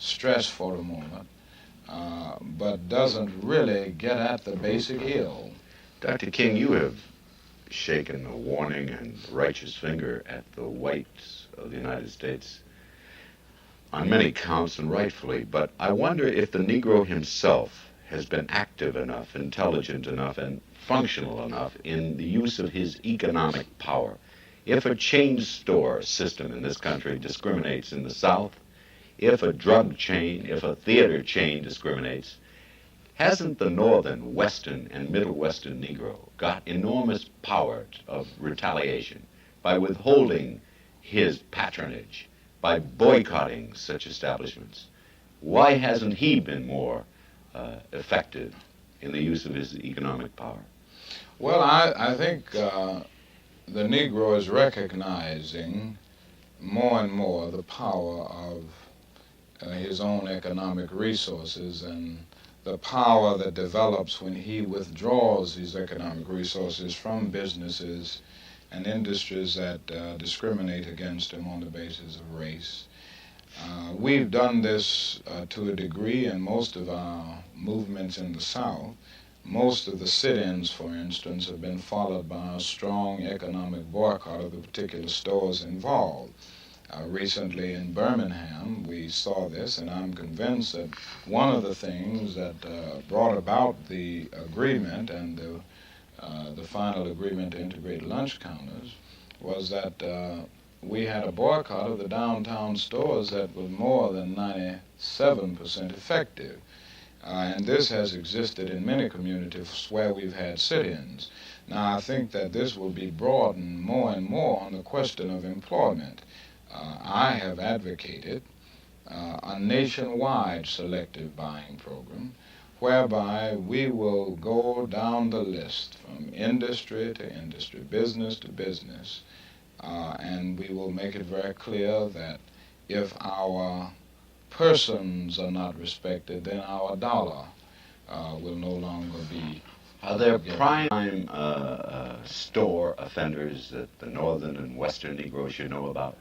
stress for the moment, but doesn't really get at the basic ill. Dr. King, you have shaken a warning and righteous finger at the whites of the United States on many counts and rightfully, but I wonder if the Negro himself has been active enough, intelligent enough, and functional enough in the use of his economic power. If a chain store system in this country discriminates in the South, if a drug chain, if a theater chain discriminates, hasn't the northern, western, and middle western Negro got enormous power of retaliation by withholding his patronage, by boycotting such establishments? Why hasn't he been more effective in the use of his economic power? Well, I think the Negro is recognizing more and more the power of his own economic resources and the power that develops when he withdraws these economic resources from businesses and industries that discriminate against him on the basis of race. We've done this to a degree in most of our movements in the South. Most of the sit-ins, for instance, have been followed by a strong economic boycott of the particular stores involved. Recently in Birmingham, we saw this, and I'm convinced that one of the things that brought about the agreement and the final agreement to integrate lunch counters was that we had a boycott of the downtown stores that was more than 97% effective. And this has existed in many communities where we've had sit-ins. Now, I think that this will be broadened more and more on the question of employment. I have advocated a nationwide selective buying program whereby we will go down the list from industry to industry, business to business, and we will make it very clear that if our persons are not respected, then our dollar will no longer be. Are there prime store offenders that the northern and western Negroes should know about?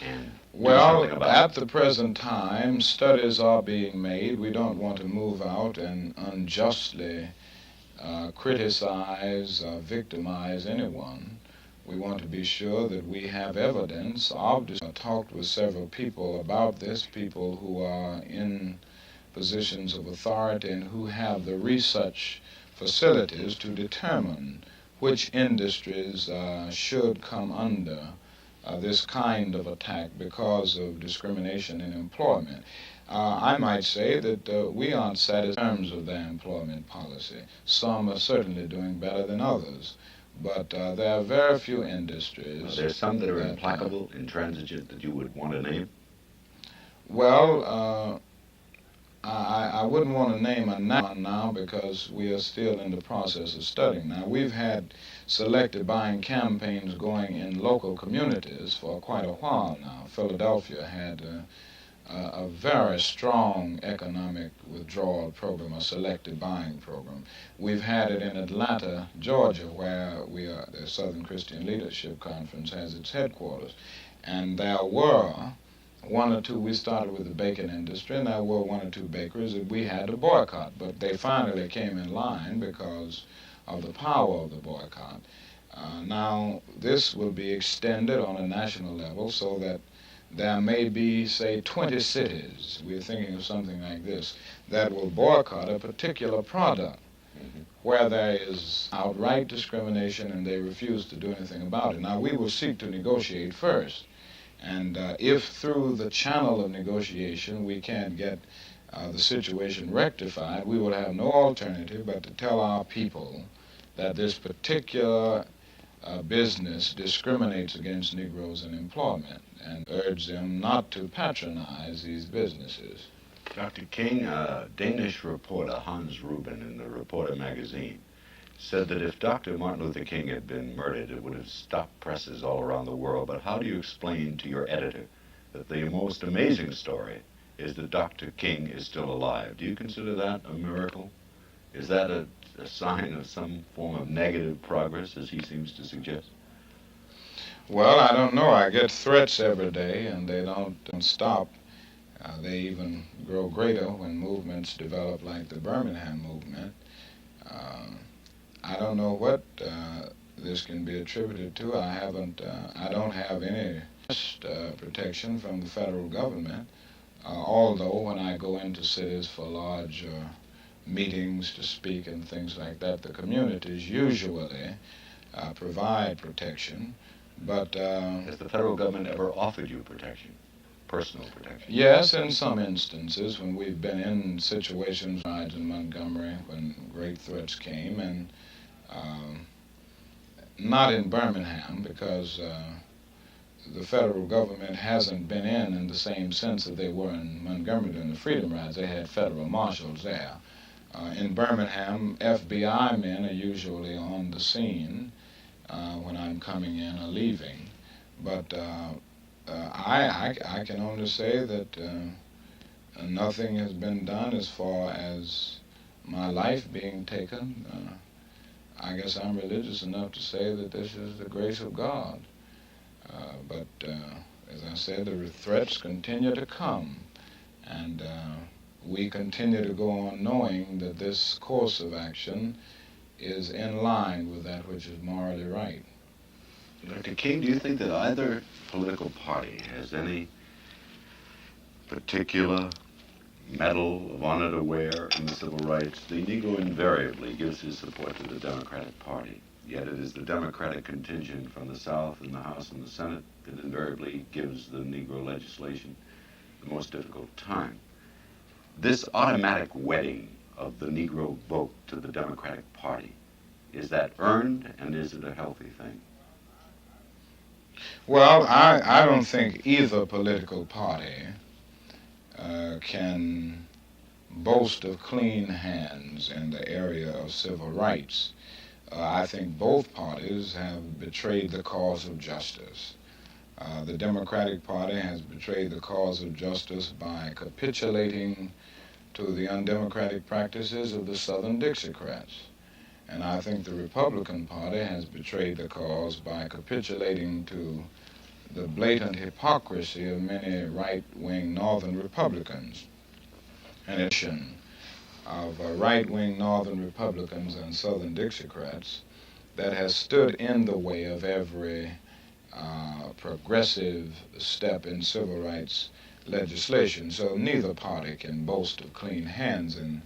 And well, at the present time, studies are being made. We don't want to move out and unjustly criticize, victimize anyone. We want to be sure that we have evidence. I've talked with several people about this, people who are in positions of authority and who have the research facilities to determine which industries should come under this kind of attack because of discrimination in employment. I might say that we aren't satisfied in terms of their employment policy. Some are certainly doing better than others, but there are very few industries. Are there some that are implacable, intransigent, that you would want to name? Well, I wouldn't want to name a now because we are still in the process of studying. Now, we've had selective buying campaigns going in local communities for quite a while now. Philadelphia had a very strong economic withdrawal program, a selective buying program. We've had it in Atlanta, Georgia, where the Southern Christian Leadership Conference has its headquarters. And there were one or two, we started with the bacon industry, and there were one or two bakeries that we had to boycott, but they finally came in line because of the power of the boycott. Now, this will be extended on a national level so that there may be, say, 20 cities, we're thinking of something like this, that will boycott a particular product where there is outright discrimination and they refuse to do anything about it. Now, we will seek to negotiate first. And if through the channel of negotiation we can't get the situation rectified, we will have no alternative but to tell our people that this particular business discriminates against Negroes in employment and urge them not to patronize these businesses. Dr. King, a Danish reporter, Hans Rubin, in the Reporter magazine, said that if Dr. Martin Luther King had been murdered, it would have stopped presses all around the world. But how do you explain to your editor that the most amazing story is that Dr. King is still alive? Do you consider that a miracle? Is that a sign of some form of negative progress, as he seems to suggest? Well, I don't know. I get threats every day, and they don't stop. They even grow greater when movements develop like the Birmingham movement. Uh, I don't know what this can be attributed to. I don't have any protection from the federal government. Although when I go into cities for large meetings to speak and things like that, the communities usually provide protection. But Has the federal government ever offered you protection, personal protection? yes, in some instances when we've been in situations in Montgomery when great threats came, and not in Birmingham because the federal government hasn't been in the same sense that they were in Montgomery during the Freedom Rides. They had federal marshals there. In Birmingham, FBI men are usually on the scene when I'm coming in or leaving. But I can only say that nothing has been done as far as my life being taken. I guess I'm religious enough to say that this is the grace of God. But as I said, the threats continue to come, and we continue to go on knowing that this course of action is in line with that which is morally right. Dr. King, do you think that either political party has any particular medal of honor to wear in the civil rights? The Negro invariably gives his support to the Democratic Party, yet it is the Democratic contingent from the South in the House and the Senate that invariably gives the Negro legislation the most difficult time. This automatic wedding of the Negro vote to the Democratic Party, is that earned, and is it a healthy thing? Well, I don't think either political party can boast of clean hands in the area of civil rights. I think both parties have betrayed the cause of justice. The Democratic Party has betrayed the cause of justice by capitulating to the undemocratic practices of the Southern Dixiecrats. And I think the Republican Party has betrayed the cause by capitulating to the blatant hypocrisy of many right-wing Northern Republicans. An addition of right-wing Northern Republicans and Southern Dixiecrats that has stood in the way of every progressive step in civil rights legislation. So neither party can boast of clean hands in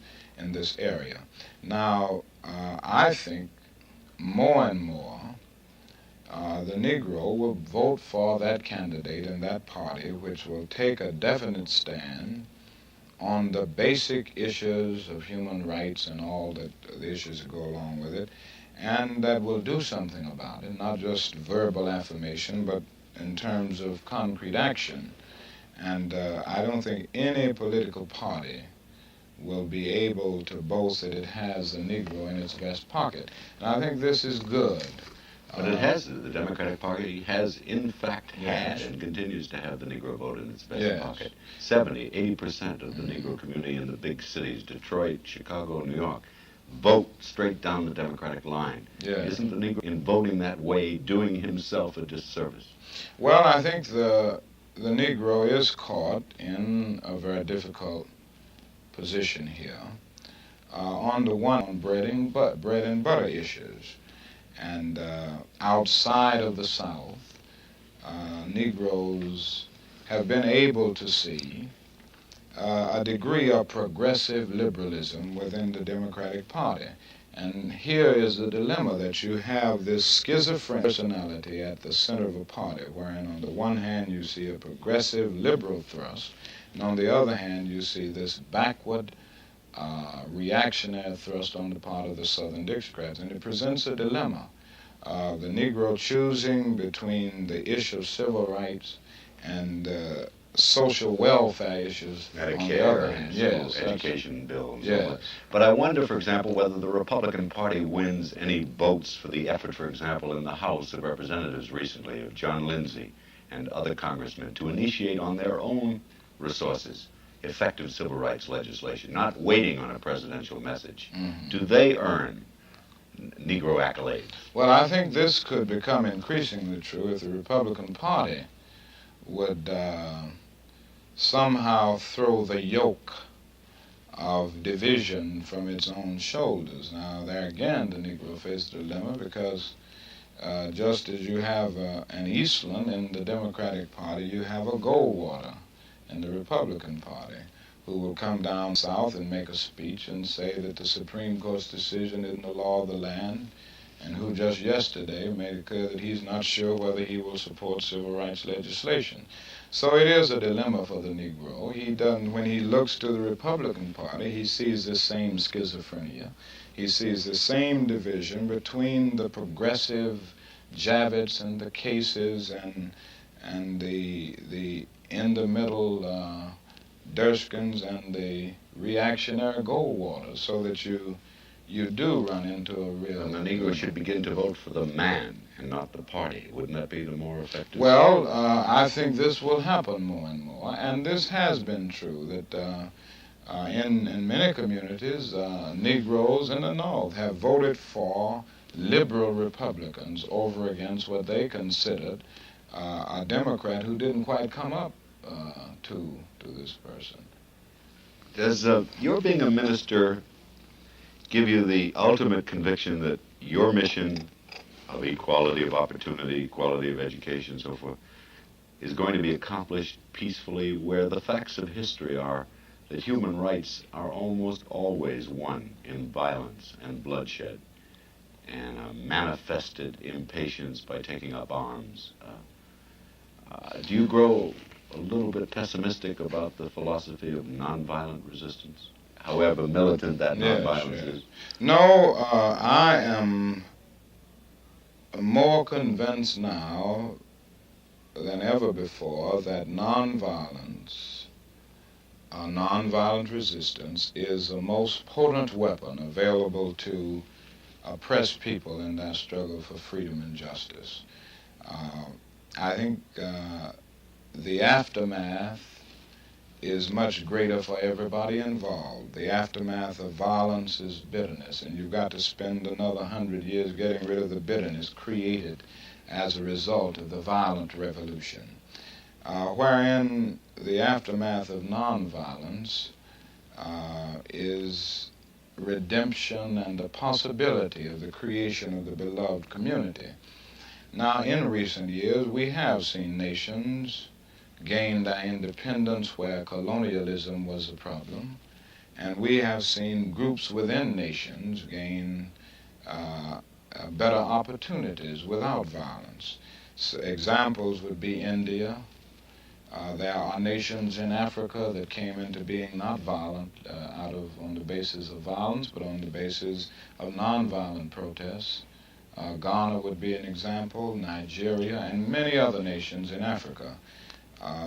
this area. Now, I think more and more the Negro will vote for that candidate and that party which will take a definite stand on the basic issues of human rights and all that the issues that go along with it, and that will do something about it, not just verbal affirmation, but in terms of concrete action. And I don't think any political party will be able to boast that it has the Negro in its vest pocket. And I think this is good. But it has, the Democratic Party has in fact had Yes. and continues to have the Negro vote in its vest Yes. pocket. 80% of the Negro community in the big cities, Detroit, Chicago, New York, vote straight down the Democratic line. Yes. Isn't the Negro, in voting that way, doing himself a disservice? Well, I think the Negro is caught in a very difficult position here. On the one, on bread and butter issues. And outside of the South, Negroes have been able to see a degree of progressive liberalism within the Democratic Party. And here is the dilemma, that you have this schizophrenic personality at the center of a party, wherein on the one hand you see a progressive liberal thrust, and on the other hand you see this backward reactionary thrust on the part of the Southern Dixiecrats. And it presents a dilemma. The Negro choosing between the issue of civil rights and social welfare issues on the other Medicare, hand. yes, education bills. Yes. But I wonder, for example, whether the Republican Party wins any votes for the effort, for example, in the House of Representatives recently of John Lindsay and other congressmen to initiate on their own resources effective civil rights legislation, not waiting on a presidential message. Mm-hmm. Do they earn Negro accolades? Well, I think this could become increasingly true if the Republican Party would somehow throw the yoke of division from its own shoulders. Now, there again, the Negro faces a dilemma because just as you have an Eastland in the Democratic Party, you have a Goldwater in the Republican Party who will come down south and make a speech and say that the Supreme Court's decision isn't the law of the land, and who just yesterday made it clear that he's not sure whether he will support civil rights legislation. So it is a dilemma for the Negro. He doesn't, when he looks to the Republican Party, he sees the same schizophrenia. He sees the same division between the progressive Javits and the Cases and the in the middle Durskins and the reactionary Goldwaters, so that you do run into a real... And the Negro should begin to vote for the man and not the party. Wouldn't that be the more effective? Well, I think this will happen more and more, and this has been true, that in many communities, Negroes in the North have voted for liberal Republicans over against what they considered a Democrat who didn't quite come up to this person. Does your being a minister give you the ultimate conviction that your mission of equality of opportunity, equality of education, and so forth, is going to be accomplished peacefully, where the facts of history are that human rights are almost always won in violence and bloodshed and a manifested impatience by taking up arms? Do you grow a little bit pessimistic about the philosophy of nonviolent resistance, however militant that nonviolence is? No, I am more convinced now than ever before that nonviolence, nonviolent resistance, is the most potent weapon available to oppressed people in their struggle for freedom and justice. I think the aftermath is much greater for everybody involved. The aftermath of violence is bitterness, and you've got to spend another 100 years getting rid of the bitterness created as a result of the violent revolution. Wherein the aftermath of nonviolence is redemption and the possibility of the creation of the beloved community. Now, in recent years, we have seen nations gain their independence where colonialism was a problem, and we have seen groups within nations gain better opportunities without violence. So examples would be India. There are nations in Africa that came into being not violent on the basis of violence, but on the basis of nonviolent protests. Ghana would be an example, Nigeria, and many other nations in Africa.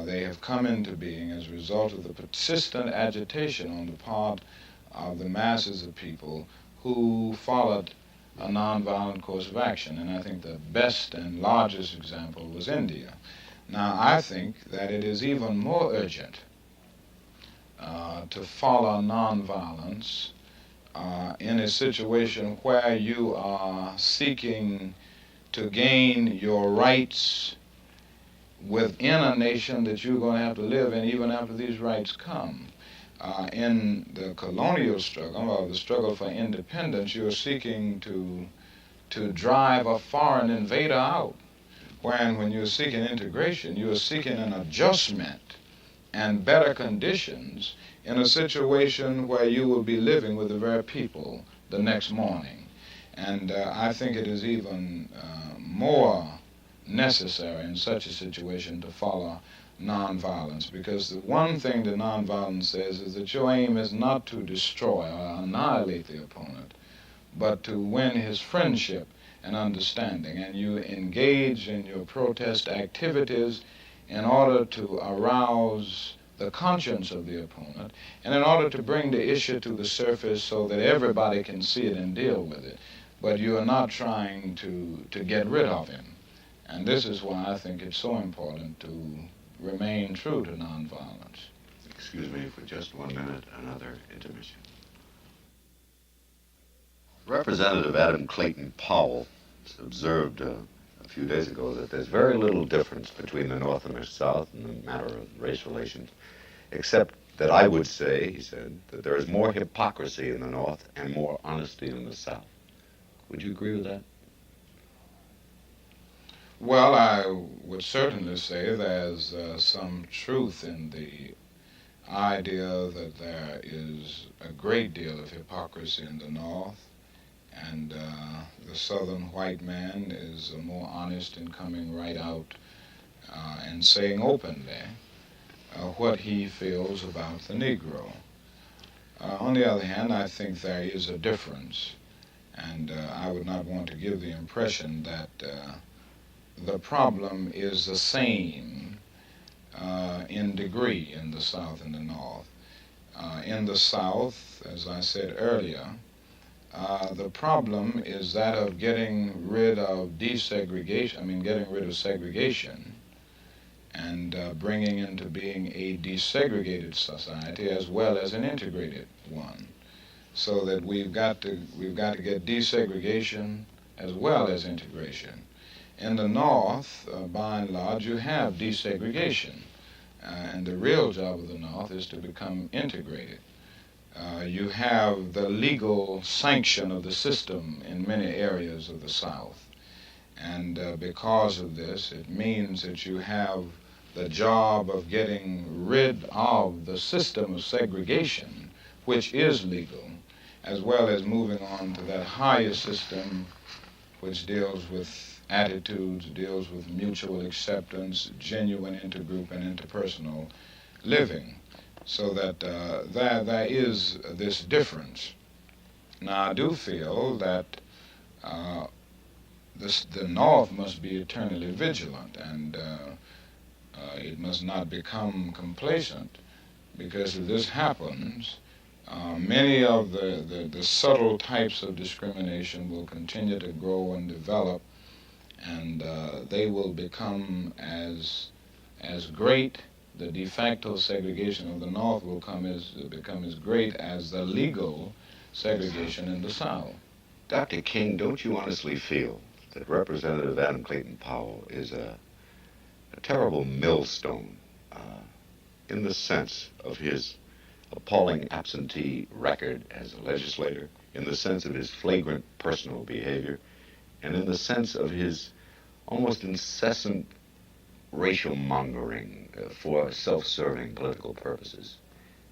They have come into being as a result of the persistent agitation on the part of the masses of people who followed a nonviolent course of action. And I think the best and largest example was India. Now, I think that it is even more urgent to follow nonviolence in a situation where you are seeking to gain your rights within a nation that you're going to have to live in even after these rights come. In the colonial struggle, or the struggle for independence, you're seeking to drive a foreign invader out. When you're seeking integration, you're seeking an adjustment and better conditions in a situation where you will be living with the very people the next morning. And I think it is even more necessary in such a situation to follow nonviolence, because the one thing that nonviolence says is that your aim is not to destroy or annihilate the opponent, but to win his friendship and understanding, and you engage in your protest activities in order to arouse the conscience of the opponent, and in order to bring the issue to the surface so that everybody can see it and deal with it, but you are not trying to get rid of him. And this is why I think it's so important to remain true to nonviolence. Excuse me for just 1 minute, another intermission. Representative Adam Clayton Powell observed a few days ago that there's very little difference between the North and the South in the matter of race relations. except that I would say, he said, that there is more hypocrisy in the North and more honesty in the South. Would you agree with that? Well, I would certainly say there's some truth in the idea that there is a great deal of hypocrisy in the North, and the Southern white man is more honest in coming right out and saying openly what he feels about the Negro. On the other hand, I think there is a difference, and I would not want to give the impression that the problem is the same in degree in the South and the North. In the South, as I said earlier, the problem is that of getting rid of getting rid of segregation and bringing into being a desegregated society as well as an integrated one. So that we've got to get desegregation as well as integration. In the North, by and large, you have desegregation, and the real job of the North is to become integrated. You have the legal sanction of the system in many areas of the South, and because of this, it means that you have the job of getting rid of the system of segregation, which is legal, as well as moving on to that higher system which deals with attitudes, deals with mutual acceptance, genuine intergroup and interpersonal living, so that there is this difference. Now, I do feel that the North must be eternally vigilant, and it must not become complacent, because if this happens, many of the subtle types of discrimination will continue to grow and develop, and they will become as great. The de facto segregation of the North will become as great as the legal segregation in the South. Dr. King, don't you honestly feel that Representative Adam Clayton Powell is a terrible millstone in the sense of his appalling absentee record as a legislator, in the sense of his flagrant personal behavior, and in the sense of his almost incessant racial mongering for self-serving political purposes?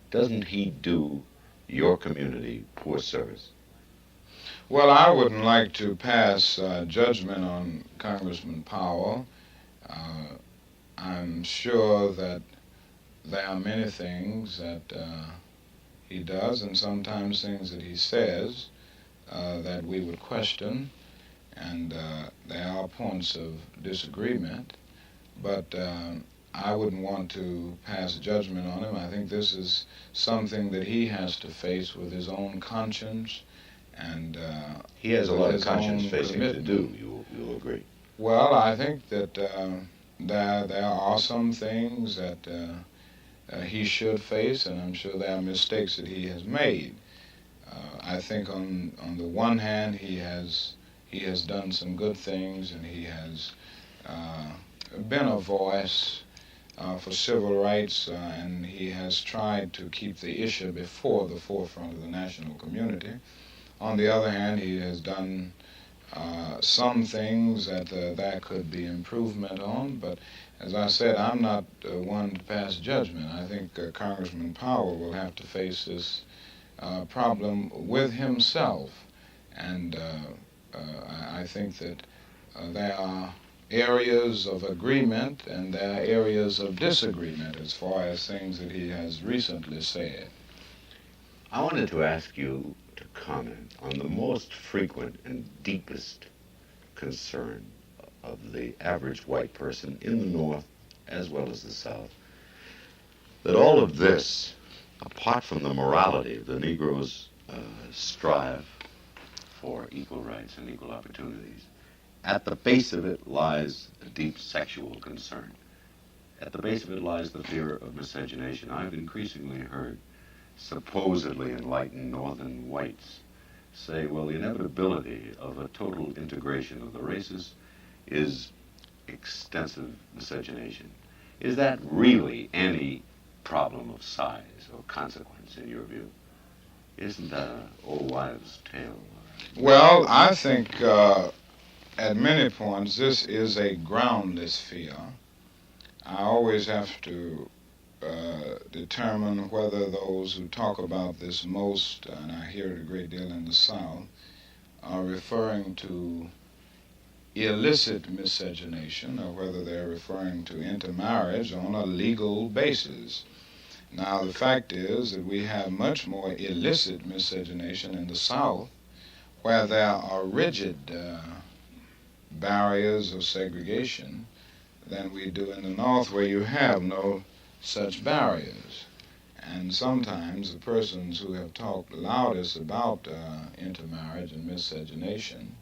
Doesn't he do your community poor service? Well, I wouldn't like to pass judgment on Congressman Powell. I'm sure that there are many things that he does, and sometimes things that he says that we would question, and there are points of disagreement, but I wouldn't want to pass judgment on him. I think this is something that he has to face with his own conscience, and he has a lot of conscience facing to do. You'll agree. Well, I think that there are some things that he should face, and I'm sure there are mistakes that he has made. I think on the one hand, he has done some good things, and he has been a voice for civil rights, and he has tried to keep the issue before the forefront of the national community. On the other hand, he has done some things that there could be improvement on, but as I said, I'm not one to pass judgment. I think Congressman Powell will have to face this problem with himself, and I think that there are areas of agreement and there are areas of disagreement as far as things that he has recently said. I wanted to ask you to comment on the most frequent and deepest concern of the average white person in the North as well as the South, that all of this, apart from the morality of the Negroes strive for equal rights and equal opportunities, at the base of it lies a deep sexual concern. At the base of it lies the fear of miscegenation. I've increasingly heard supposedly enlightened northern whites say, well, the inevitability of a total integration of the races is extensive miscegenation. Is that really any problem of size or consequence in your view? Isn't that an old wives' tale? Well, I think at many points this is a groundless fear. I always have to determine whether those who talk about this most, and I hear it a great deal in the South, are referring to illicit miscegenation or whether they're referring to intermarriage on a legal basis. Now, the fact is that we have much more illicit miscegenation in the South where there are rigid barriers of segregation than we do in the North where you have no such barriers. And sometimes the persons who have talked loudest about intermarriage and miscegenation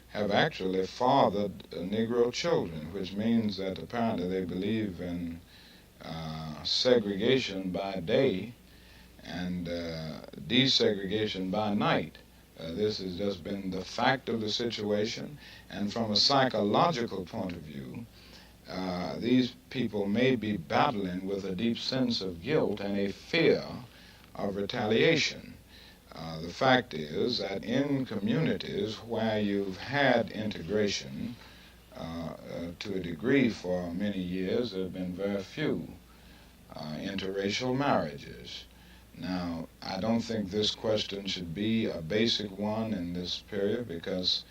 have actually fathered Negro children, which means that apparently they believe in segregation by day and desegregation by night. This has just been the fact of the situation, and from a psychological point of view, these people may be battling with a deep sense of guilt and a fear of retaliation. The fact is that in communities where you've had integration to a degree for many years, there have been very few interracial marriages. Now, I don't think this question should be a basic one in this period because,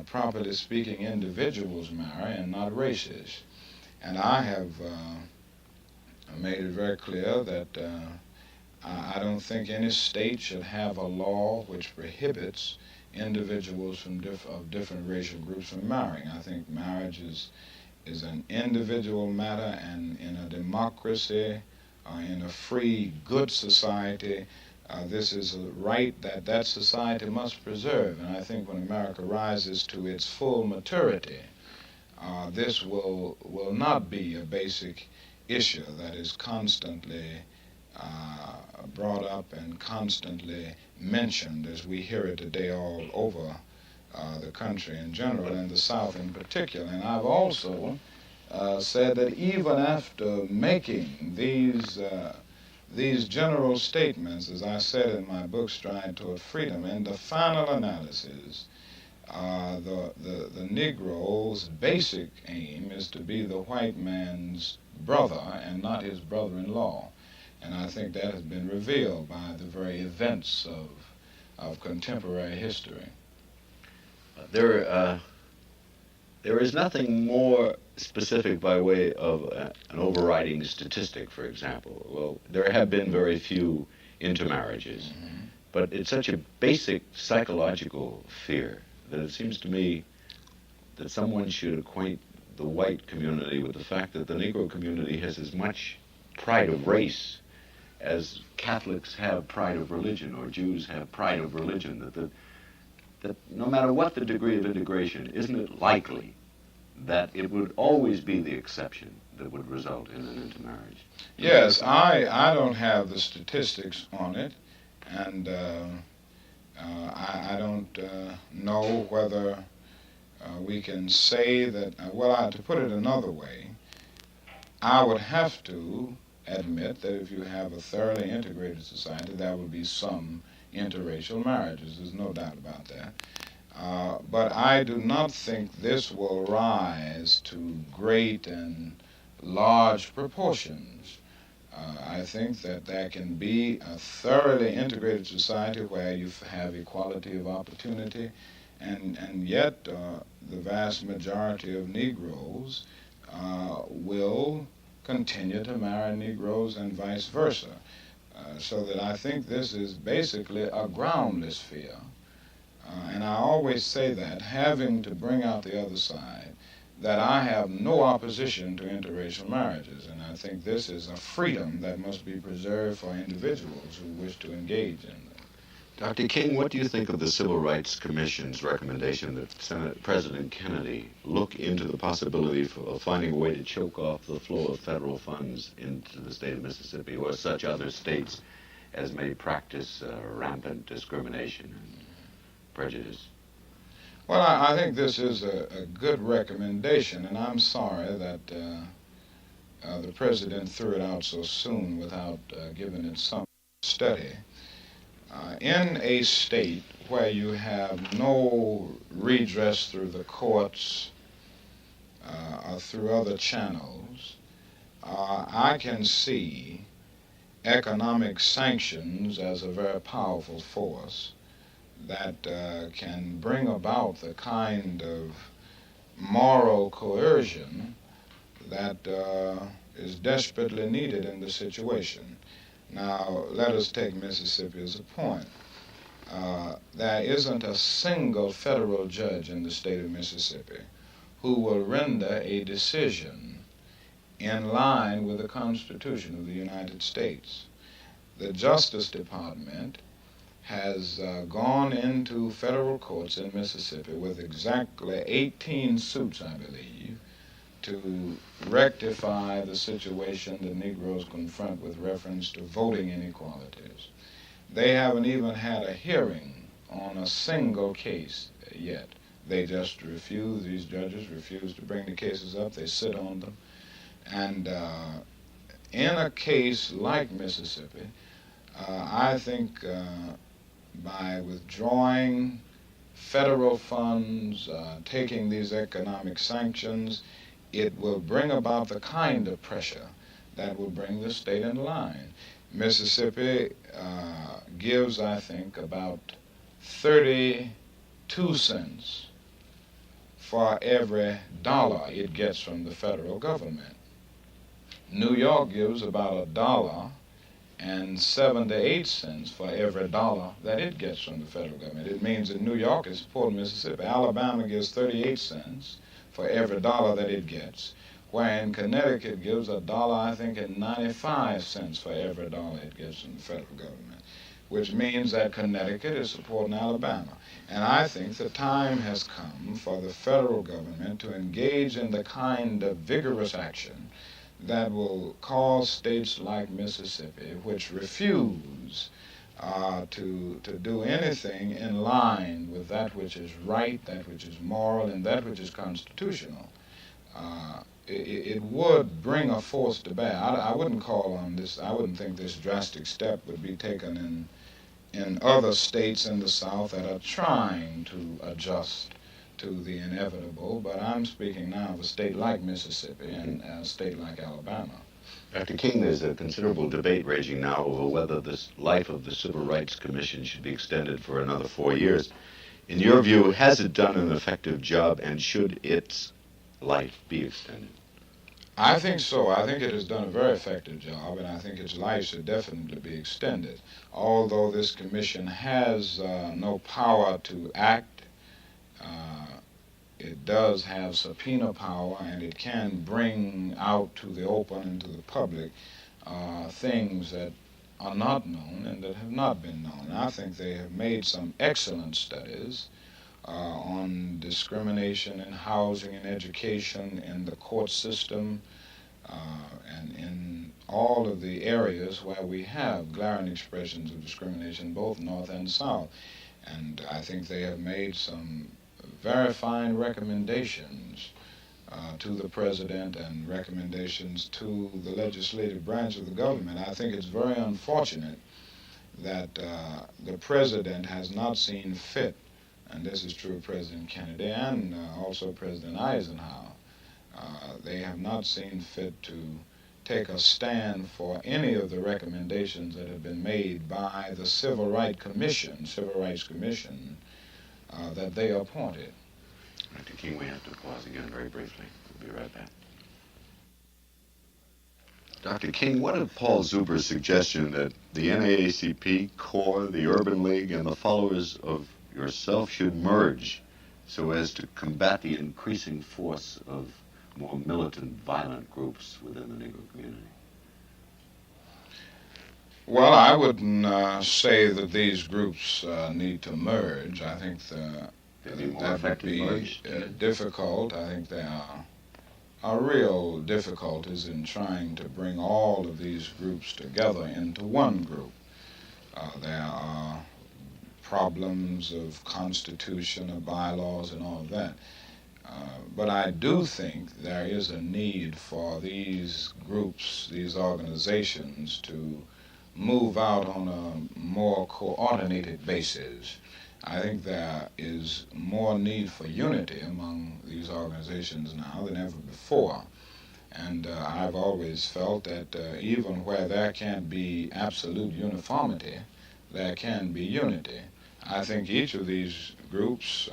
properly speaking, individuals marry and not races. And I have made it very clear that I don't think any state should have a law which prohibits individuals of different racial groups from marrying. I think marriage is an individual matter, and in a democracy, in a free, good society, this is a right that that society must preserve. And I think when America rises to its full maturity, this will not be a basic issue that is constantly brought up and constantly mentioned as we hear it today all over the country in general and the South in particular. And I've also said that even after making these general statements, as I said in my book, Stride Toward Freedom, in the final analysis, the Negro's basic aim is to be the white man's brother and not his brother-in-law. And I think that has been revealed by the very events of contemporary history. There is nothing more specific by way of an overriding statistic, for example. Well, there have been very few intermarriages, but it's such a basic psychological fear that it seems to me that someone should acquaint the white community with the fact that the Negro community has as much pride of race as Catholics have pride of religion or Jews have pride of religion, that no matter what the degree of integration, isn't it likely that it would always be the exception that would result in an intermarriage? Yes, I don't have the statistics on it, and I don't know whether we can say that, to put it another way, I would have to admit that if you have a thoroughly integrated society, there will be some interracial marriages. There's no doubt about that. But I do not think this will rise to great and large proportions. I think that there can be a thoroughly integrated society where you have equality of opportunity, and yet the vast majority of Negroes will continue to marry Negroes and vice versa. So that I think this is basically a groundless fear. And I always say that, having to bring out the other side, that I have no opposition to interracial marriages, and I think this is a freedom that must be preserved for individuals who wish to engage in them. Dr. King, what do you think of the Civil Rights Commission's recommendation that President Kennedy look into the possibility of finding a way to choke off the flow of federal funds into the state of Mississippi or such other states as may practice rampant discrimination and prejudice? Well, I think this is a good recommendation, and I'm sorry that the president threw it out so soon without giving it some study. In a state where you have no redress through the courts or through other channels, I can see economic sanctions as a very powerful force that can bring about the kind of moral coercion that is desperately needed in the situation. Now, let us take Mississippi as a point. There isn't a single federal judge in the state of Mississippi who will render a decision in line with the Constitution of the United States. The Justice Department has gone into federal courts in Mississippi with exactly 18 suits, I believe, to rectify the situation the Negroes confront with reference to voting inequalities. They haven't even had a hearing on a single case yet. They just refuse, these judges refuse to bring the cases up, they sit on them. And in a case like Mississippi, I think by withdrawing federal funds, taking these economic sanctions, it will bring about the kind of pressure that will bring the state in line. Mississippi gives, I think, about 32 cents for every dollar it gets from the federal government. New York gives about $1.78 for every dollar that it gets from the federal government. It means that New York is supporting Mississippi. Alabama gives 38 cents for every dollar that it gets, wherein Connecticut gives $1, I think, and 95 cents for every dollar it gets from the federal government, which means that Connecticut is supporting Alabama. And I think the time has come for the federal government to engage in the kind of vigorous action that will cause states like Mississippi, which refuse to do anything in line with that which is right, that which is moral, and that which is constitutional. It would bring a force to bear. I wouldn't call on this, I wouldn't think this drastic step would be taken in other states in the South that are trying to adjust to the inevitable, but I'm speaking now of a state like Mississippi and a state like Alabama. Dr. King, there's a considerable debate raging now over whether the life of the Civil Rights Commission should be extended for another 4 years. In your view, has it done an effective job, and should its life be extended? I think so. I think it has done a very effective job, and I think its life should definitely be extended. Although this commission has no power to act, it does have subpoena power, and it can bring out to the open and to the public things that are not known and that have not been known. And I think they have made some excellent studies on discrimination in housing and education, in the court system, and in all of the areas where we have glaring expressions of discrimination, both North and South. And I think they have made some very fine recommendations to the president and recommendations to the legislative branch of the government. I think it's very unfortunate that the president has not seen fit, and this is true of President Kennedy and also President Eisenhower, they have not seen fit to take a stand for any of the recommendations that have been made by the Civil Rights Commission, that they appointed. Dr. King, we have to pause again very briefly. We'll be right back. Dr. King, what of Paul Zuber's suggestion that the NAACP, CORE, the Urban League, and the followers of yourself should merge so as to combat the increasing force of more militant, violent groups within the Negro community? Well, I wouldn't say that these groups need to merge. I think that would be difficult. I think there are real difficulties in trying to bring all of these groups together into one group. There are problems of constitution, of bylaws, and all of that. But I do think there is a need for these groups, these organizations, to move out on a more coordinated basis. I think there is more need for unity among these organizations now than ever before. And I've always felt that even where there can't be absolute uniformity, there can be unity. I think each of these groups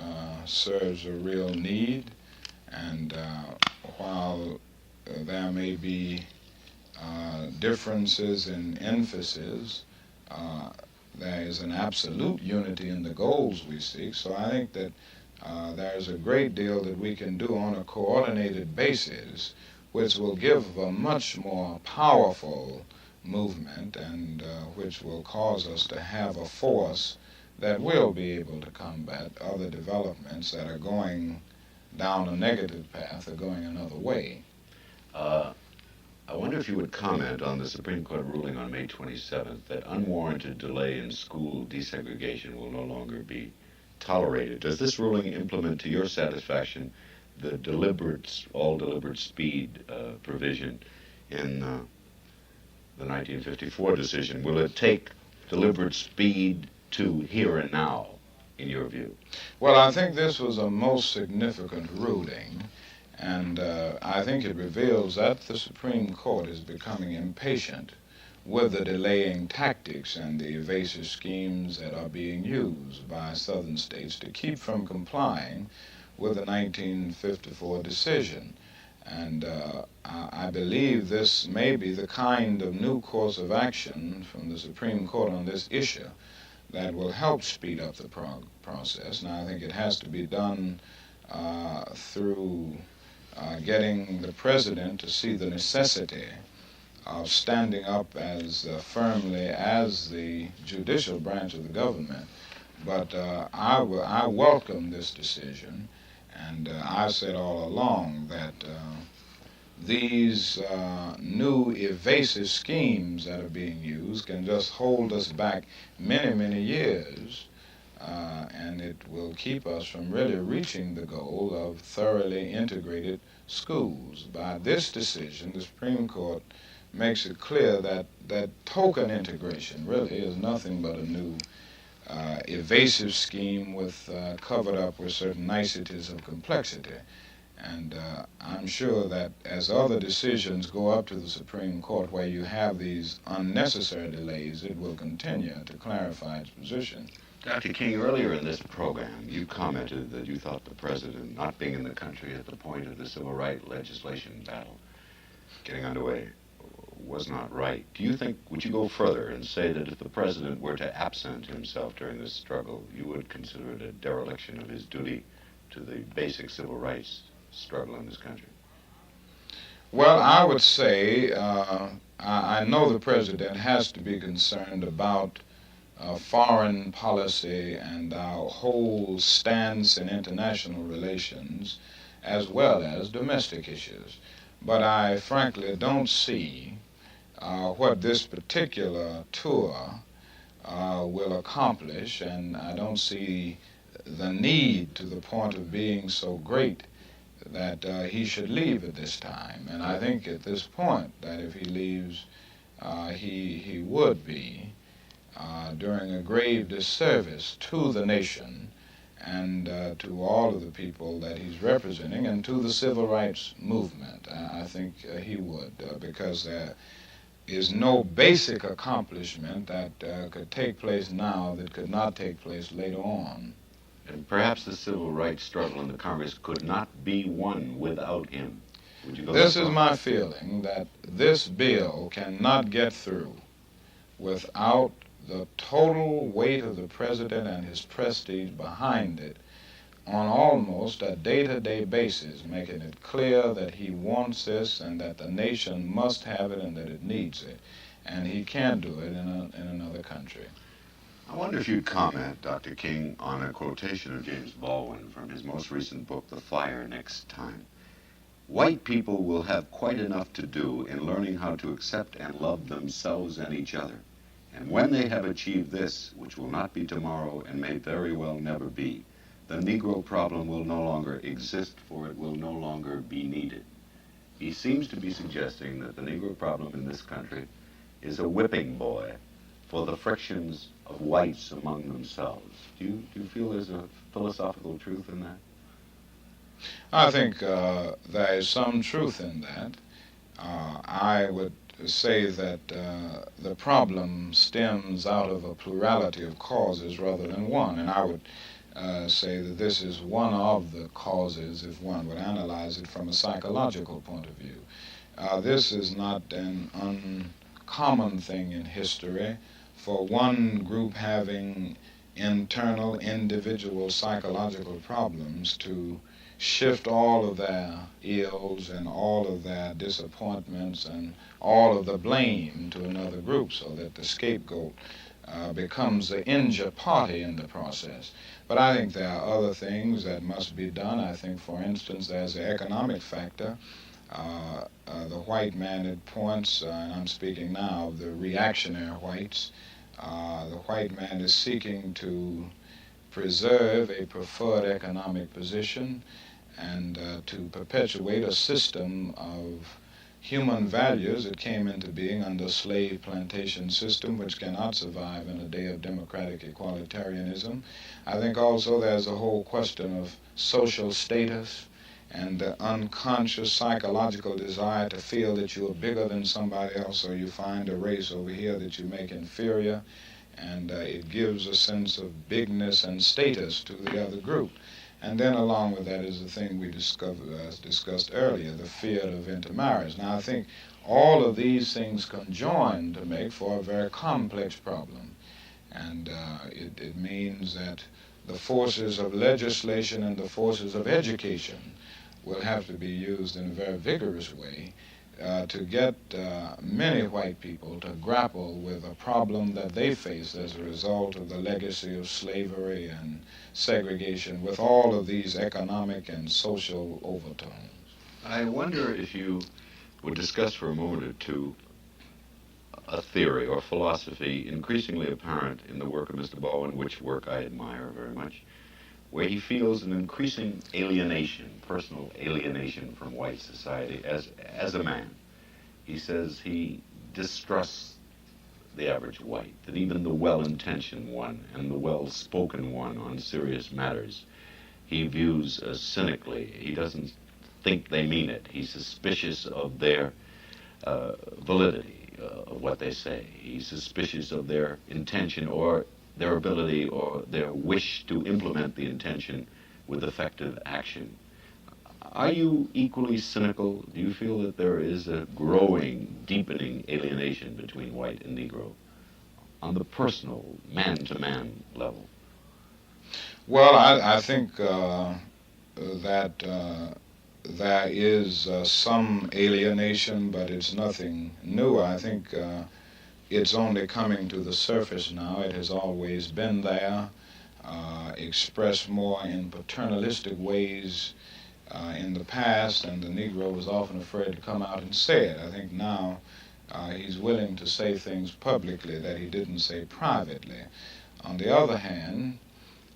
serves a real need, and while there may be differences in emphasis, uh, there is an absolute unity in the goals we seek. So I think that there's a great deal that we can do on a coordinated basis, which will give a much more powerful movement and which will cause us to have a force that will be able to combat other developments that are going down a negative path or going another way. Uh, I wonder if you would comment on the Supreme Court ruling on May 27th that unwarranted delay in school desegregation will no longer be tolerated. Does this ruling implement to your satisfaction the all deliberate speed provision in the 1954 decision? Will it take deliberate speed to here and now, in your view? Well, I think this was a most significant ruling, and I think it reveals that the Supreme Court is becoming impatient with the delaying tactics and the evasive schemes that are being used by southern states to keep from complying with the 1954 decision. And I believe this may be the kind of new course of action from the Supreme Court on this issue that will help speed up the process. Now, I think it has to be done through getting the president to see the necessity of standing up as firmly as the judicial branch of the government. But I welcome this decision, and I've said all along that these new evasive schemes that are being used can just hold us back many, many years, and it will keep us from really reaching the goal of thoroughly integrated schools. By this decision, the Supreme Court makes it clear that token integration really is nothing but a new evasive scheme with covered up with certain niceties of complexity. And I'm sure that as other decisions go up to the Supreme Court where you have these unnecessary delays, it will continue to clarify its position. Dr. King, earlier in this program, you commented that you thought the president, not being in the country at the point of the civil rights legislation battle getting underway, was not right. Do you think, would you go further and say that if the president were to absent himself during this struggle, you would consider it a dereliction of his duty to the basic civil rights struggle in this country? Well, I would say I know the president has to be concerned about foreign policy and our whole stance in international relations as well as domestic issues. But I frankly don't see what this particular tour will accomplish, and I don't see the need to the point of being so great that he should leave at this time. And I think at this point that if he leaves, he would be doing a grave disservice to the nation and to all of the people that he's representing and to the civil rights movement. I think he would, because there is no basic accomplishment that could take place now that could not take place later on. And perhaps the civil rights struggle in the Congress could not be won without him. Would you go This is my feeling, that this bill cannot get through without the total weight of the president and his prestige behind it on almost a day-to-day basis, making it clear that he wants this and that the nation must have it and that it needs it. And he can't do it in another country. I wonder if you'd comment, Dr. King, on a quotation of James Baldwin from his most recent book, The Fire Next Time. White people will have quite enough to do in learning how to accept and love themselves and each other. And when they have achieved this, which will not be tomorrow and may very well never be, the Negro problem will no longer exist, for it will no longer be needed. He seems to be suggesting that the Negro problem in this country is a whipping boy for the frictions of whites among themselves. Do you feel there's a philosophical truth in that? I think there is some truth in that. I would say that the problem stems out of a plurality of causes rather than one, and I would say that this is one of the causes if one would analyze it from a psychological point of view. This is not an uncommon thing in history for one group having internal individual psychological problems to shift all of their ills and all of their disappointments and all of the blame to another group so that the scapegoat becomes the injured party in the process. But I think there are other things that must be done. I think, for instance, there's the economic factor. The white man at points, and I'm speaking now of the reactionary whites, the white man is seeking to preserve a preferred economic position and to perpetuate a system of human values that came into being under slave plantation system, which cannot survive in a day of democratic equalitarianism. I think also there's a whole question of social status and the unconscious psychological desire to feel that you are bigger than somebody else, or you find a race over here that you make inferior, and it gives a sense of bigness and status to the other group. And then along with that is the thing we discussed earlier, the fear of intermarriage. Now I think all of these things conjoin to make for a very complex problem. And it means that the forces of legislation and the forces of education will have to be used in a very vigorous way to get many white people to grapple with a problem that they face as a result of the legacy of slavery and segregation with all of these economic and social overtones. I wonder if you would discuss for a moment or two a theory or philosophy increasingly apparent in the work of Mr. Baldwin, which work I admire very much, where he feels an increasing alienation, personal alienation from white society as a man. He says he distrusts the average white, that even the well-intentioned one and the well-spoken one on serious matters he views as cynically. He doesn't think they mean it. He's suspicious of their validity of what they say. He's suspicious of their intention or their ability or their wish to implement the intention with effective action. Are you equally cynical? Do you feel that there is a growing, deepening alienation between white and Negro on the personal, man-to-man level? Well, I think that there is some alienation, but it's nothing new. I think it's only coming to the surface now. It has always been there, expressed more in paternalistic ways in the past, and the Negro was often afraid to come out and say it. I think now he's willing to say things publicly that he didn't say privately. On the other hand,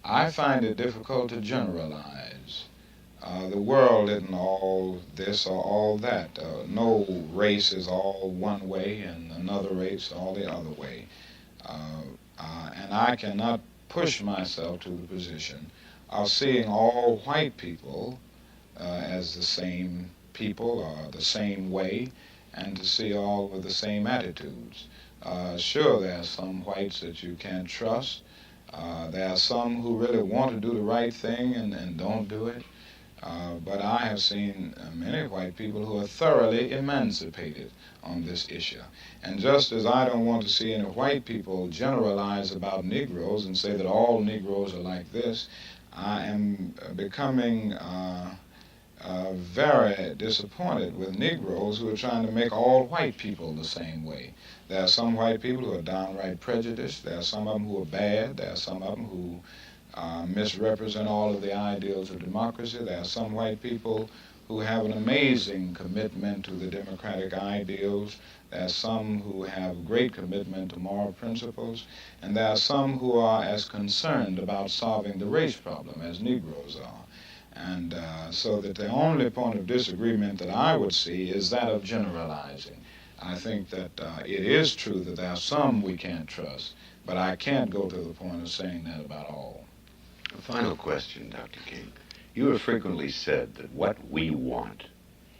I find it difficult to generalize. The world isn't all this or all that. No race is all one way and another race all the other way. And I cannot push myself to the position of seeing all white people as the same people or the same way, and to see all with the same attitudes. Sure, there are some whites that you can't trust. There are some who really want to do the right thing and don't do it. But I have seen many white people who are thoroughly emancipated on this issue. And just as I don't want to see any white people generalize about Negroes and say that all Negroes are like this, I am becoming very disappointed with Negroes who are trying to make all white people the same way. There are some white people who are downright prejudiced. There are some of them who are bad. There are some of them who misrepresent all of the ideals of democracy. There are some white people who have an amazing commitment to the democratic ideals. There are some who have great commitment to moral principles, and there are some who are as concerned about solving the race problem as Negroes are. And so that the only point of disagreement that I would see is that of generalizing. I think that it is true that there are some we can't trust, but I can't go to the point of saying that about all. A final question, Dr. King. You have frequently said that what we want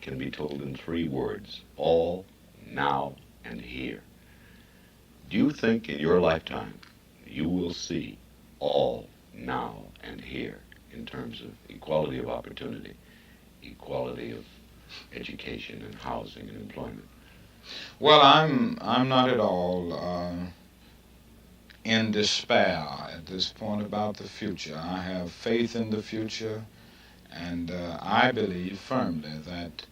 can be told in 3 words: all, now, and here. Do you think in your lifetime you will see all, now, and here in terms of equality of opportunity, equality of education and housing and employment? Well, I'm not at all in despair at this point about the future. I have faith in the future, and I believe firmly that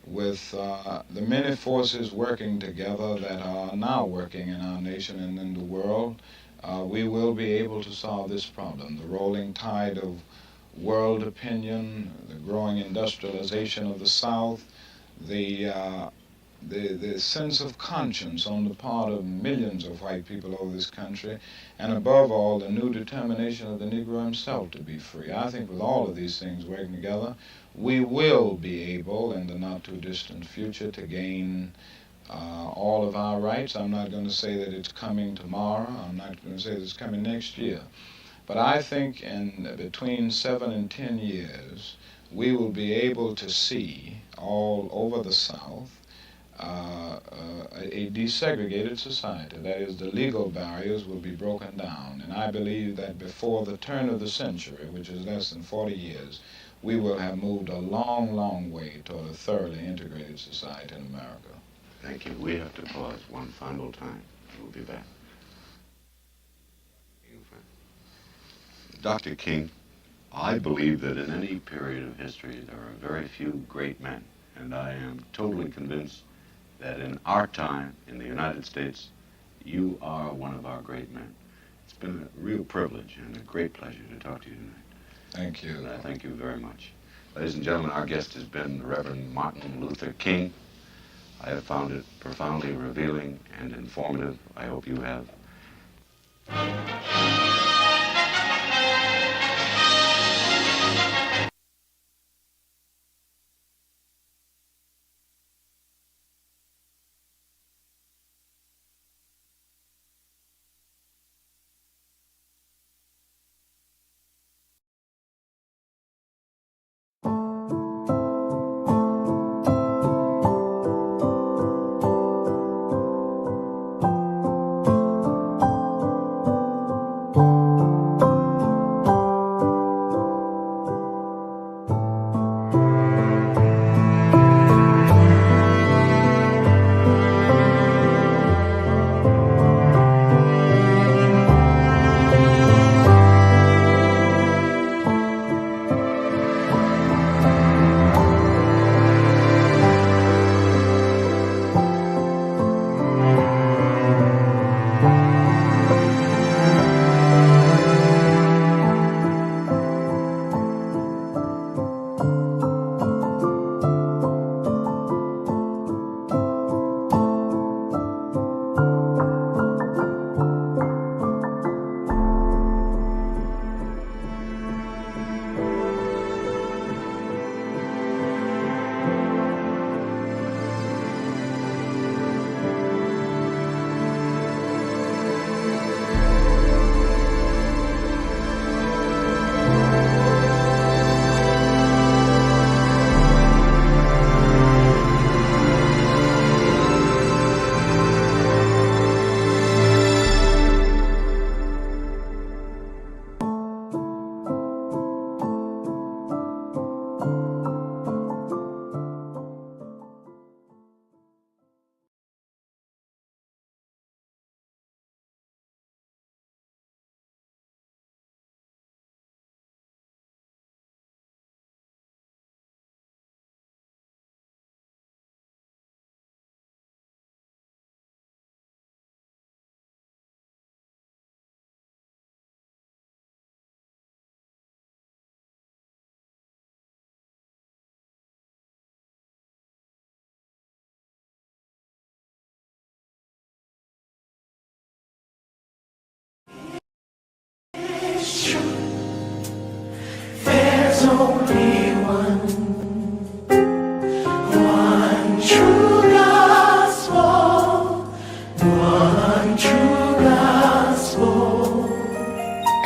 with the many forces working together that are now working in our nation and in the world, we will be able to solve this problem. The rolling tide of world opinion, the growing industrialization of the South, the sense of conscience on the part of millions of white people over this country, and above all, the new determination of the Negro himself to be free. I think with all of these things working together, we will be able, in the not-too-distant future, to gain all of our rights. I'm not going to say that it's coming tomorrow. I'm not going to say that it's coming next year. But I think in between 7 and 10 years, we will be able to see all over the South a desegregated society. That is, the legal barriers will be broken down. And I believe that before the turn of the century, which is less than 40 years, we will have moved a long, long way toward a thoroughly integrated society in America. Thank you. We have to pause one final time. We'll be back. Dr. King, I believe that in any period of history there are very few great men, and I am totally convinced that in our time, in the United States, you are one of our great men. It's been a real privilege and a great pleasure to talk to you tonight. Thank you. And I thank you very much. Ladies and gentlemen, our guest has been the Reverend Martin Luther King. I have found it profoundly revealing and informative. I hope you have.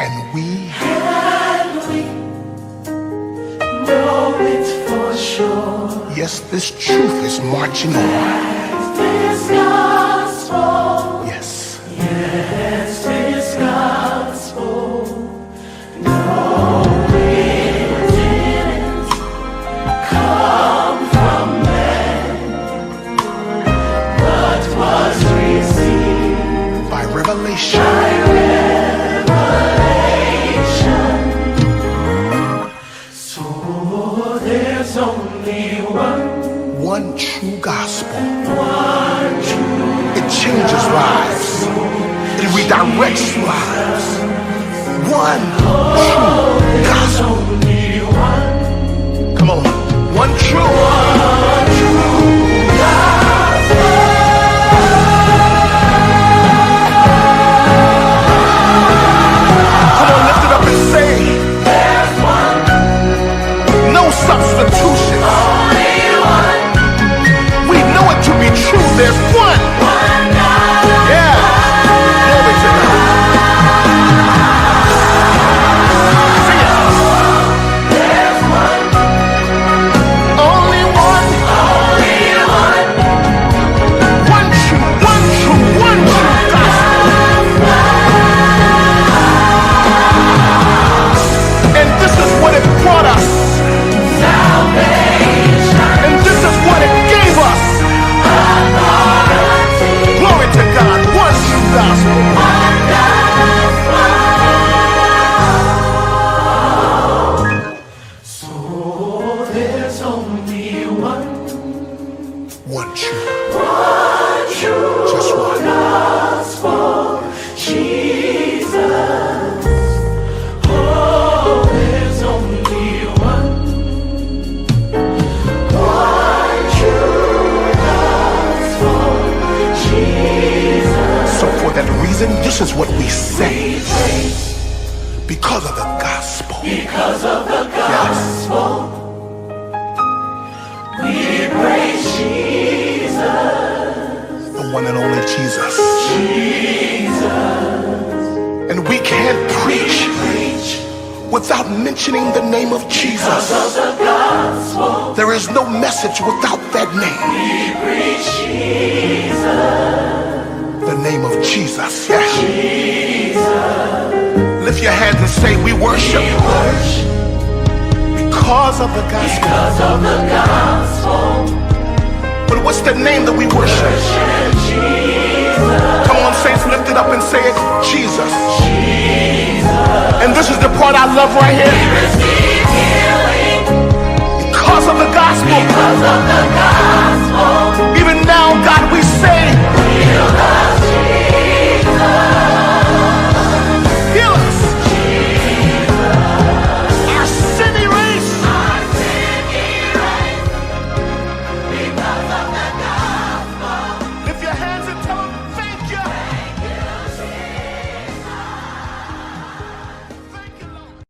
And we know it for sure. Yes, this truth is marching on. This gospel. Yes. Yes, this gospel. No, it didn't come from man, but was received by revelation. So there's only one true gospel. One true. It changes lives. It redirects lives. One true gospel. Come on, one true gospel. Come on, lift it up and say, there's one. No substitution. Only one. We know it to be true. There's one. One God. Yeah. Glory to God. Sing it. There's one. Only one. Only one. One true, one true, one true gospel. And this is what it brought us. Salvation. And this is what it gave us. Authority. Glory to God. One true gospel. One gospel. So there's only one true. One true. Just one. Gospel. Jesus. Oh, there's only one true gospel. Jesus. So for that reason, this is what we say. Because of the gospel. Because of the gospel. Yes. We praise Jesus. The one and only Jesus. Jesus. And we can't preach without mentioning the name of Jesus. Because of the gospel. There is no message without that name. We preach Jesus. The name of Jesus. Yeah. Jesus. Lift your hands and say, we worship. We worship. Because of the gospel. Because of the gospel. But what's the name that we worship? Jesus. Come on, saints, lift it up and say it. Jesus. Jesus. And this is the part I love right here. We receive healing. Because of the gospel. Because of the gospel. Even now, God, we say, heal us, Jesus. Heal us. Jesus. Our sin erased. Our sin erased. Because of the gospel. Lift your hands and tell them, thank you. Thank you, Jesus. Thank you, Lord.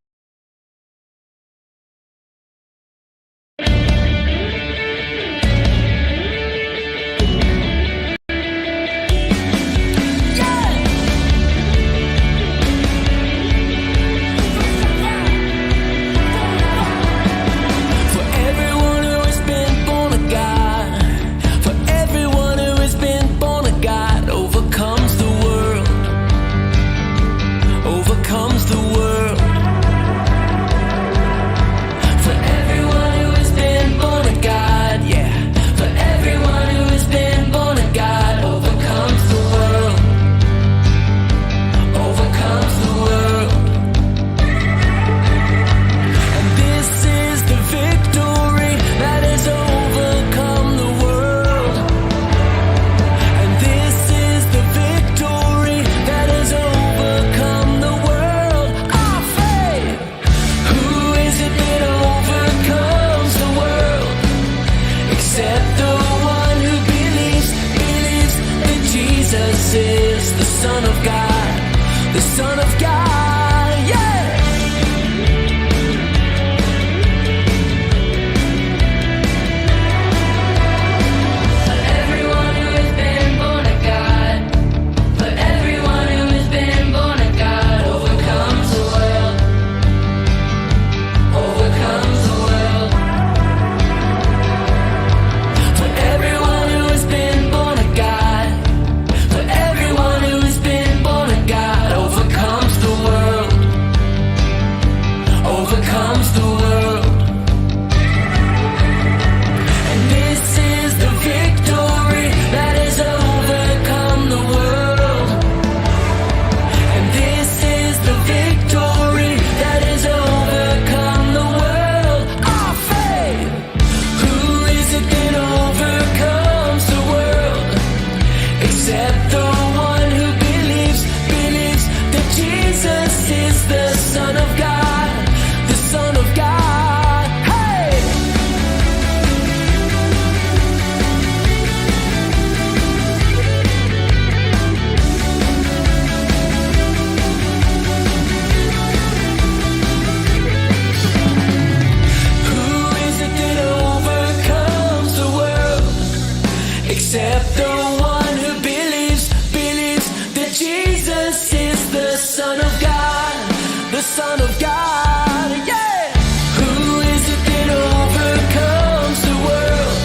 Son of God, the Son of God, yeah. Who is it that overcomes the world?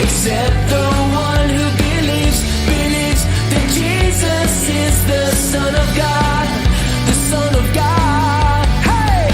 Except the one who believes that Jesus is the Son of God, the Son of God, hey!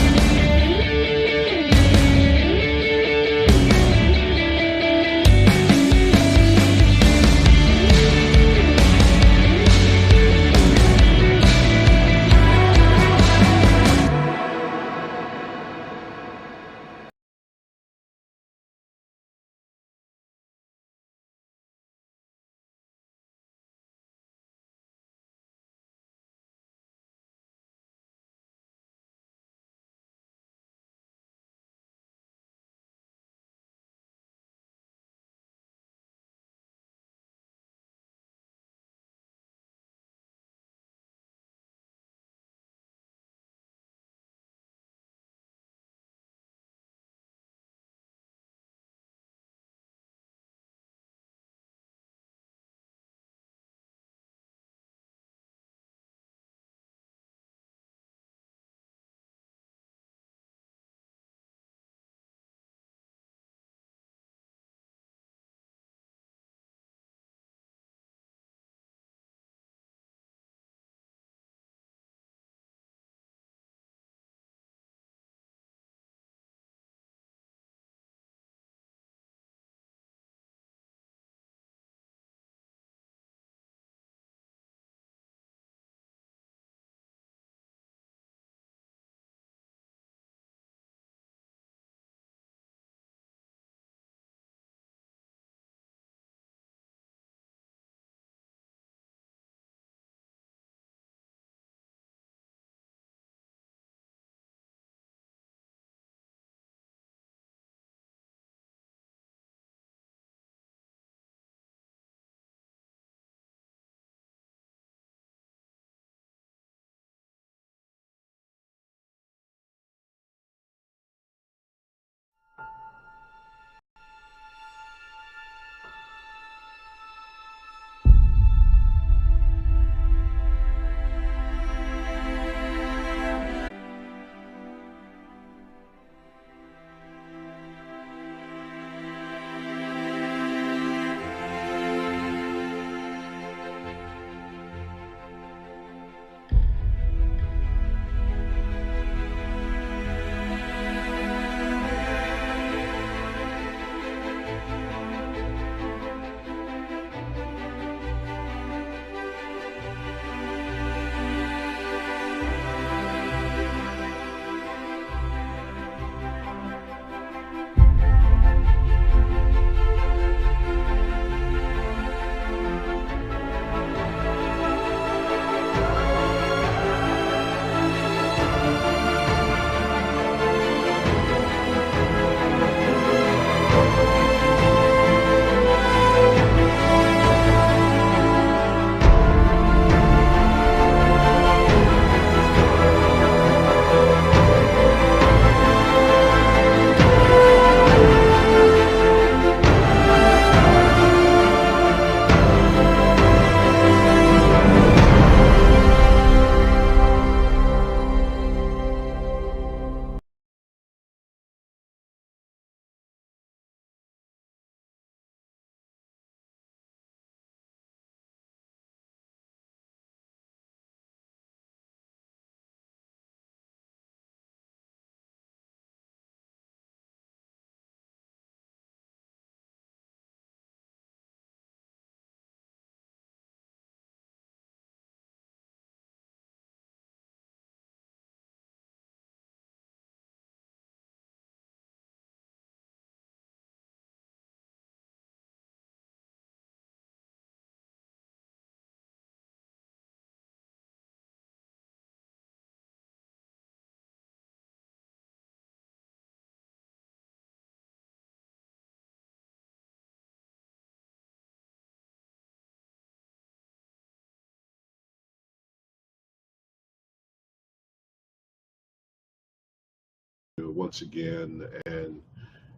Once again and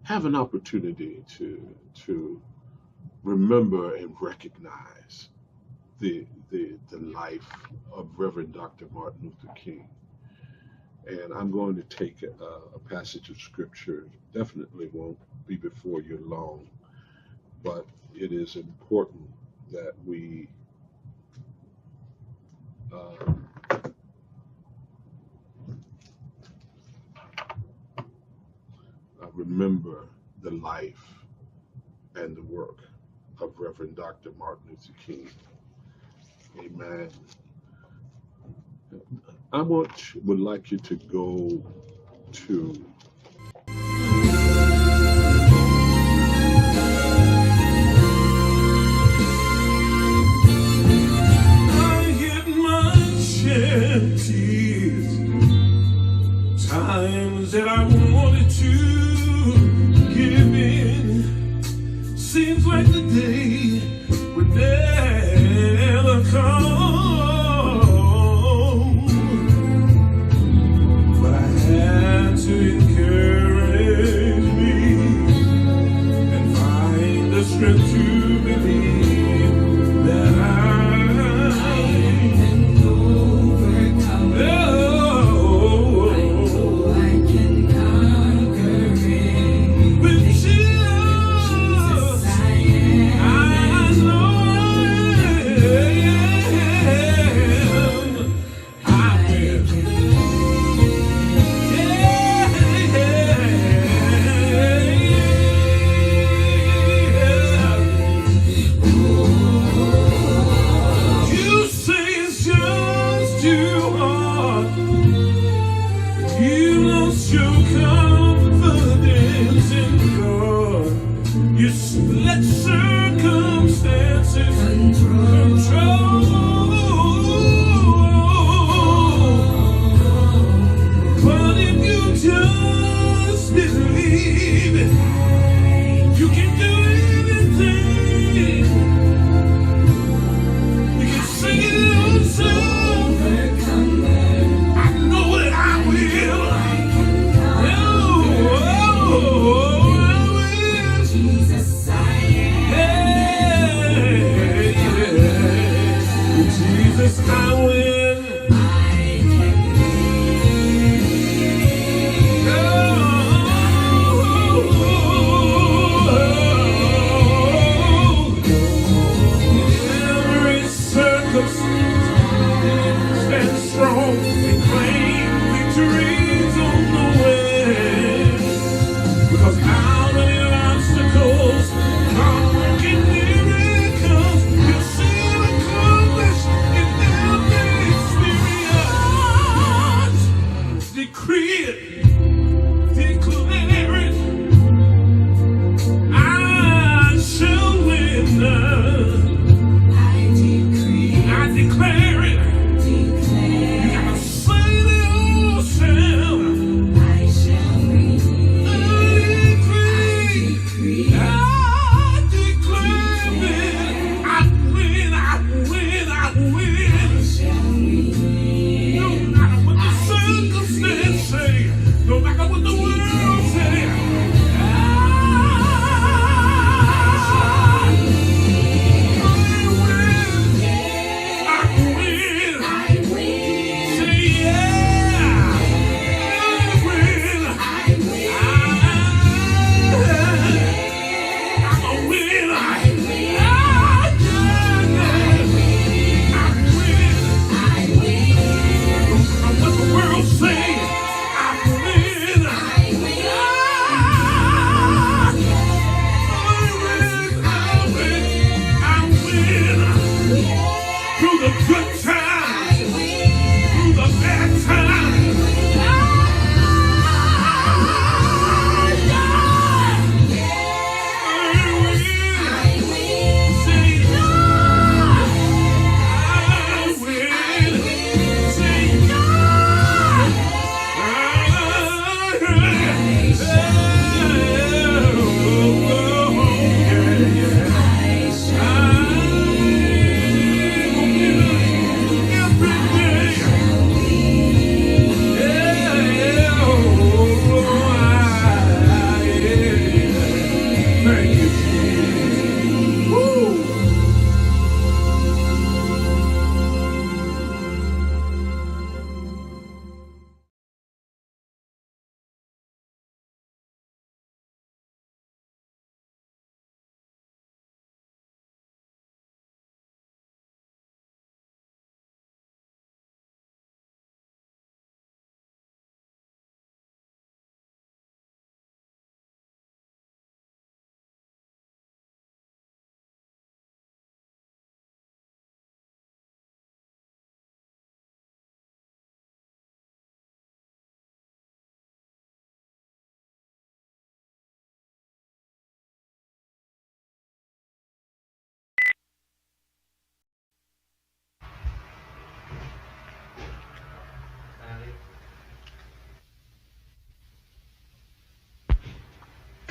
have an opportunity to remember and recognize the life of Reverend Dr. Martin Luther King. And I'm going to take a passage of scripture. Definitely won't be before you long, but it is important that we remember the life and the work of Reverend Dr. Martin Luther King. Amen. I would like you to go to I hit my share of tears, times that I wanted to give in. Seems like the day would never come. To encourage me and find the strength to believe that I can overcome. Oh, I know I can conquer it. With Jesus, I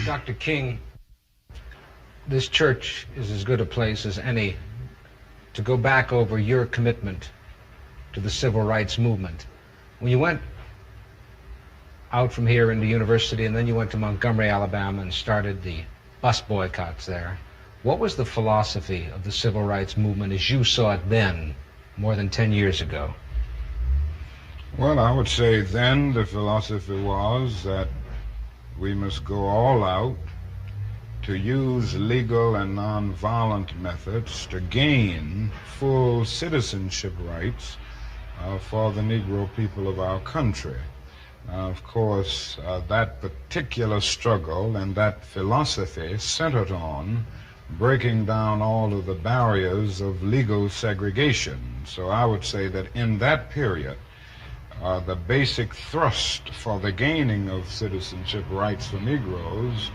Dr. King, this church is as good a place as any to go back over your commitment to the civil rights movement. When you went out from here into university and then you went to Montgomery, Alabama and started the bus boycotts there, what was the philosophy of the civil rights movement as you saw it then, more than 10 years ago? Well, I would say then the philosophy was that we must go all out to use legal and nonviolent methods to gain full citizenship rights for the Negro people of our country. Of course, that particular struggle and that philosophy centered on breaking down all of the barriers of legal segregation. So I would say that in that period, the basic thrust for the gaining of citizenship rights for Negroes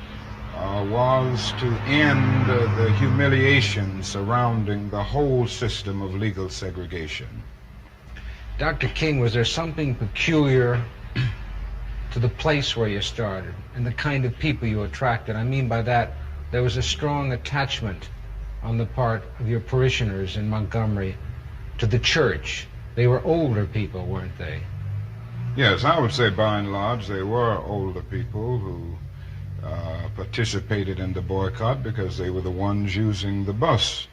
was to end the humiliation surrounding the whole system of legal segregation. Dr. King, was there something peculiar to the place where you started and the kind of people you attracted? I mean by that, there was a strong attachment on the part of your parishioners in Montgomery to the church. They were older people, weren't they? Yes, I would say by and large they were older people who participated in the boycott because they were the ones using the bus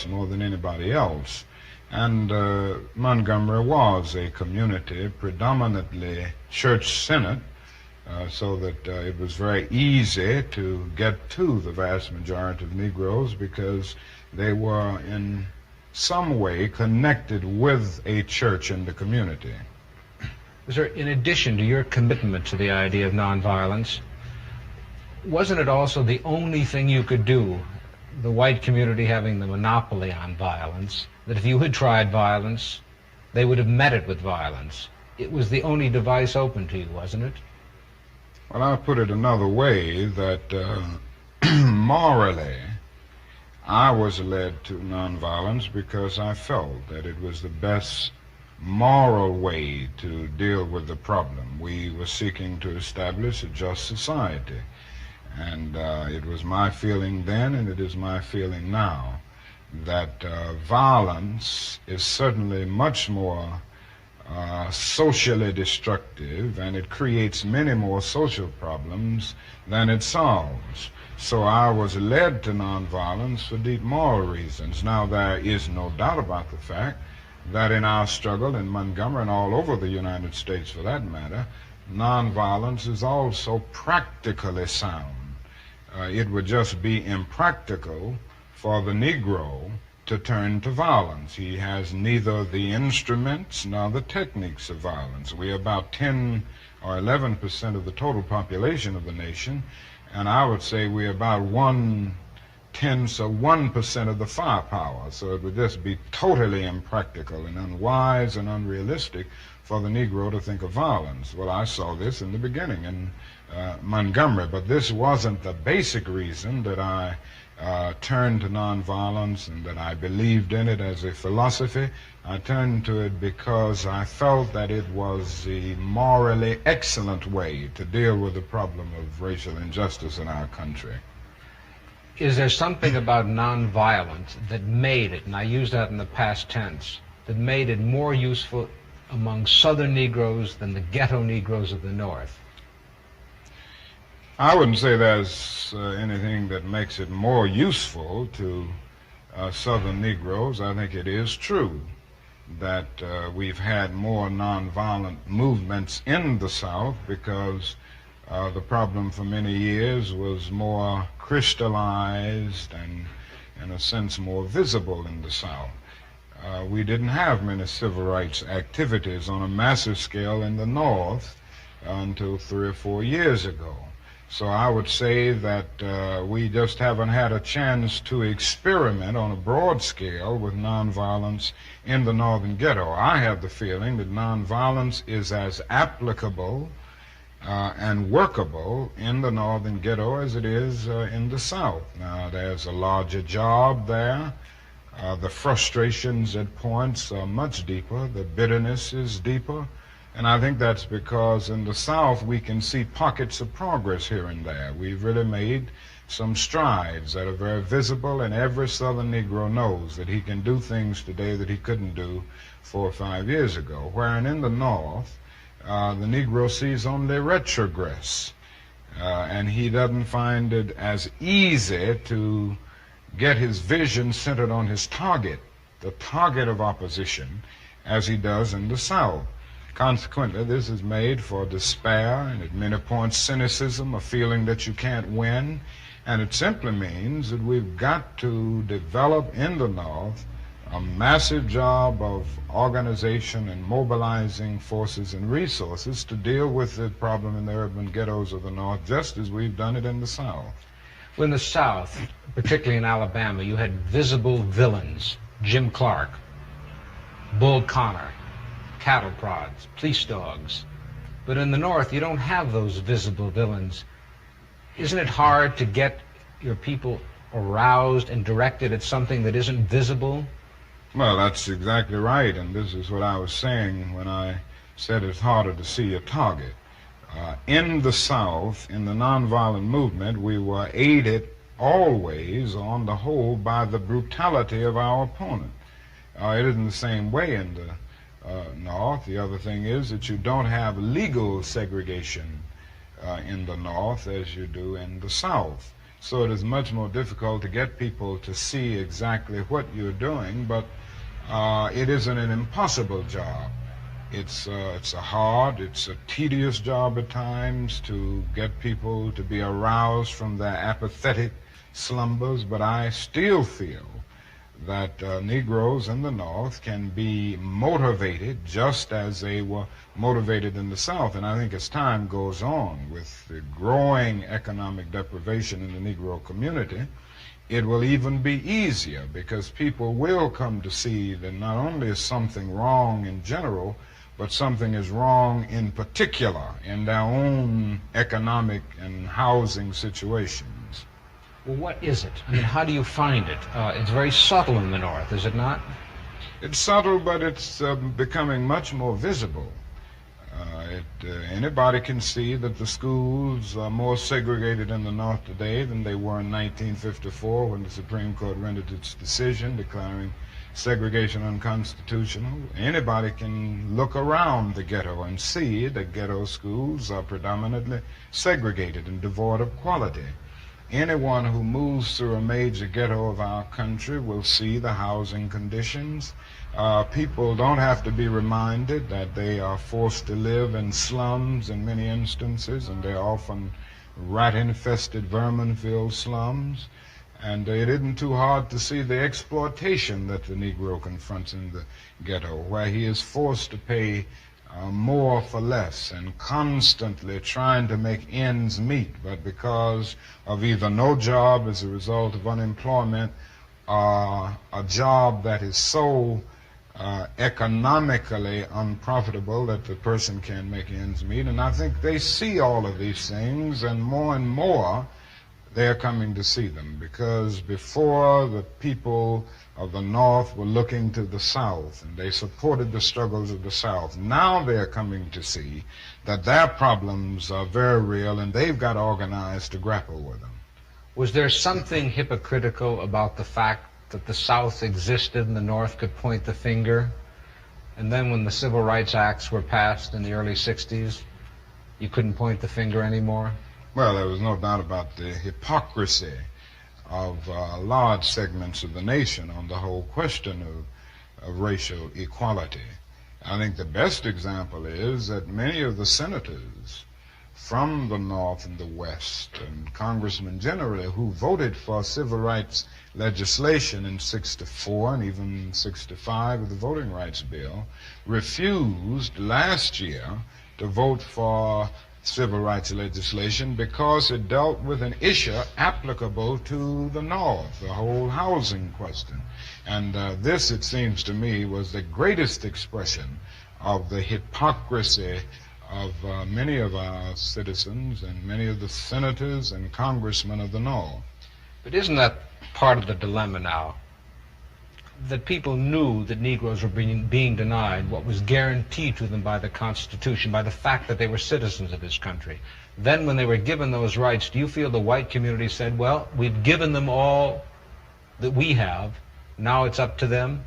more than anybody else. And Montgomery was a community predominantly church-centered, so that it was very easy to get to the vast majority of Negroes because they were in some way connected with a church in the community. Was there, in addition to your commitment to the idea of nonviolence, wasn't it also the only thing you could do, the white community having the monopoly on violence, that if you had tried violence, they would have met it with violence? It was the only device open to you, wasn't it? Well, I'll put it another way, that morally, I was led to nonviolence because I felt that it was the best moral way to deal with the problem. We were seeking to establish a just society. And it was my feeling then, and it is my feeling now, that violence is certainly much more socially destructive, and it creates many more social problems than it solves. So I was led to nonviolence for deep moral reasons. Now, there is no doubt about the fact that in our struggle in Montgomery and all over the United States for that matter, nonviolence is also practically sound. It would just be impractical for the Negro to turn to violence. He has neither the instruments nor the techniques of violence. We are about 10 or 11% of the total population of the nation, and I would say we're about 1/10 of the firepower. So it would just be totally impractical and unwise and unrealistic for the Negro to think of violence. Well, I saw this in the beginning in Montgomery, but this wasn't the basic reason that I turned to nonviolence and that I believed in it as a philosophy. I turned to it because I felt that it was the morally excellent way to deal with the problem of racial injustice in our country. Is there something about nonviolence that made it, and I use that in the past tense, that made it more useful among Southern Negroes than the ghetto Negroes of the North? I wouldn't say there's anything that makes it more useful to Southern Negroes. I think it is true that we've had more nonviolent movements in the South because the problem for many years was more crystallized and, in a sense, more visible in the South. We didn't have many civil rights activities on a massive scale in the North until 3 or 4 years ago. So I would say that we just haven't had a chance to experiment on a broad scale with nonviolence in the Northern ghetto. I have the feeling that nonviolence is as applicable and workable in the Northern ghetto as it is in the South. Now, there's a larger job there. The frustrations at points are much deeper. The bitterness is deeper. And I think that's because in the South we can see pockets of progress here and there. We've really made some strides that are very visible, and every Southern Negro knows that he can do things today that he couldn't do 4 or 5 years ago. Wherein in the North, the Negro sees only retrogress, and he doesn't find it as easy to get his vision centered on his target, the target of opposition, as he does in the South. Consequently, this is made for despair and at many points cynicism, a feeling that you can't win, and it simply means that we've got to develop in the North a massive job of organization and mobilizing forces and resources to deal with the problem in the urban ghettos of the North, just as we've done it in the South. Well, in the South, particularly in Alabama, you had visible villains: Jim Clark, Bull Connor, cattle prods, police dogs. But in the North, you don't have those visible villains. Isn't it hard to get your people aroused and directed at something that isn't visible? Well, that's exactly right, and this is what I was saying when I said it's harder to see a target. In the South, in the nonviolent movement, we were aided always, on the whole, by the brutality of our opponent. It isn't the same way in the North. The other thing is that you don't have legal segregation in the North as you do in the South. So it is much more difficult to get people to see exactly what you're doing, but it isn't an impossible job. It's a hard, it's a tedious job at times to get people to be aroused from their apathetic slumbers, but I still feel that Negroes in the North can be motivated just as they were motivated in the South. And I think as time goes on, with the growing economic deprivation in the Negro community, it will even be easier, because people will come to see that not only is something wrong in general, but something is wrong in particular in their own economic and housing situations. Well, what is it? I mean, how do you find it? It's very subtle in the North, is it not? It's subtle, but it's becoming much more visible. Anybody can see that the schools are more segregated in the North today than they were in 1954 when the Supreme Court rendered its decision declaring segregation unconstitutional. Anybody can look around the ghetto and see that ghetto schools are predominantly segregated and devoid of quality. Anyone who moves through a major ghetto of our country will see the housing conditions. People don't have to be reminded that they are forced to live in slums in many instances, and they're often rat-infested, vermin-filled slums. And it isn't too hard to see the exploitation that the Negro confronts in the ghetto, where he is forced to pay more for less and constantly trying to make ends meet, but because of either no job as a result of unemployment or a job that is so economically unprofitable that the person can't make ends meet. And I think they see all of these things, and more they're coming to see them, because before the people of the North were looking to the South and they supported the struggles of the South. Now they're coming to see that their problems are very real and they've got organized to grapple with them. Was there something hypocritical about the fact that the South existed and the North could point the finger, and then when the Civil Rights Acts were passed in the early 60s, you couldn't point the finger anymore? Well, there was no doubt about the hypocrisy of large segments of the nation on the whole question of racial equality. I think the best example is that many of the senators from the North and the West, and congressmen generally, who voted for civil rights legislation in '64 and even '65 with the Voting Rights Bill, refused last year to vote for civil rights legislation because it dealt with an issue applicable to the North, the whole housing question. And this, it seems to me, was the greatest expression of the hypocrisy of many of our citizens and many of the senators and congressmen of the North. But isn't that part of the dilemma now? that people knew that Negroes were being denied what was guaranteed to them by the Constitution, by the fact that they were citizens of this country. Then when they were given those rights, do you feel the white community said, well, we've given them all that we have, now it's up to them?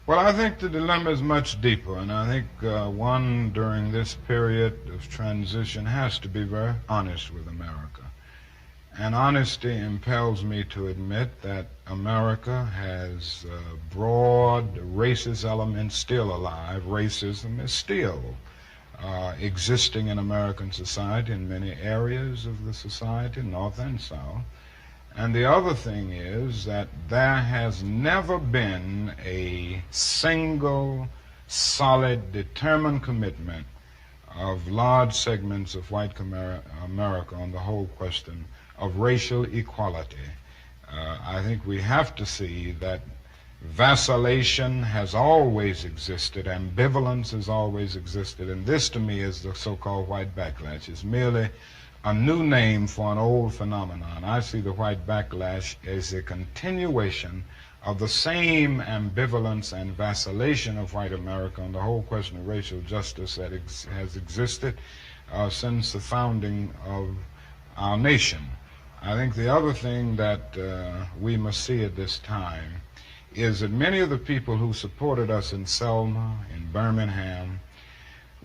Well, I think the dilemma is much deeper, and I think one during this period of transition has to be very honest with America. And honesty impels me to admit that America has broad racist elements still alive. Racism is still existing in American society in many areas of the society, North and South. And the other thing is that there has never been a single, solid, determined commitment of large segments of white America on the whole question of racial equality. I think we have to see that vacillation has always existed, ambivalence has always existed, and this to me is the so-called white backlash. It's merely a new name for an old phenomenon. I see the white backlash as a continuation of the same ambivalence and vacillation of white America on the whole question of racial justice that has existed since the founding of our nation. I think the other thing that we must see at this time is that many of the people who supported us in Selma, in Birmingham,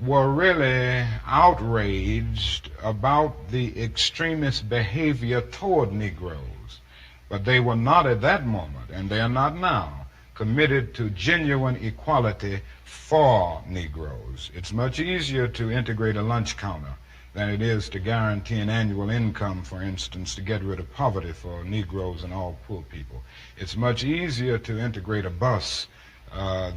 were really outraged about the extremist behavior toward Negroes. But they were not at that moment, and they are not now, committed to genuine equality for Negroes. It's much easier to integrate a lunch counter than it is to guarantee an annual income, for instance, to get rid of poverty for Negroes and all poor people. It's much easier to integrate a bus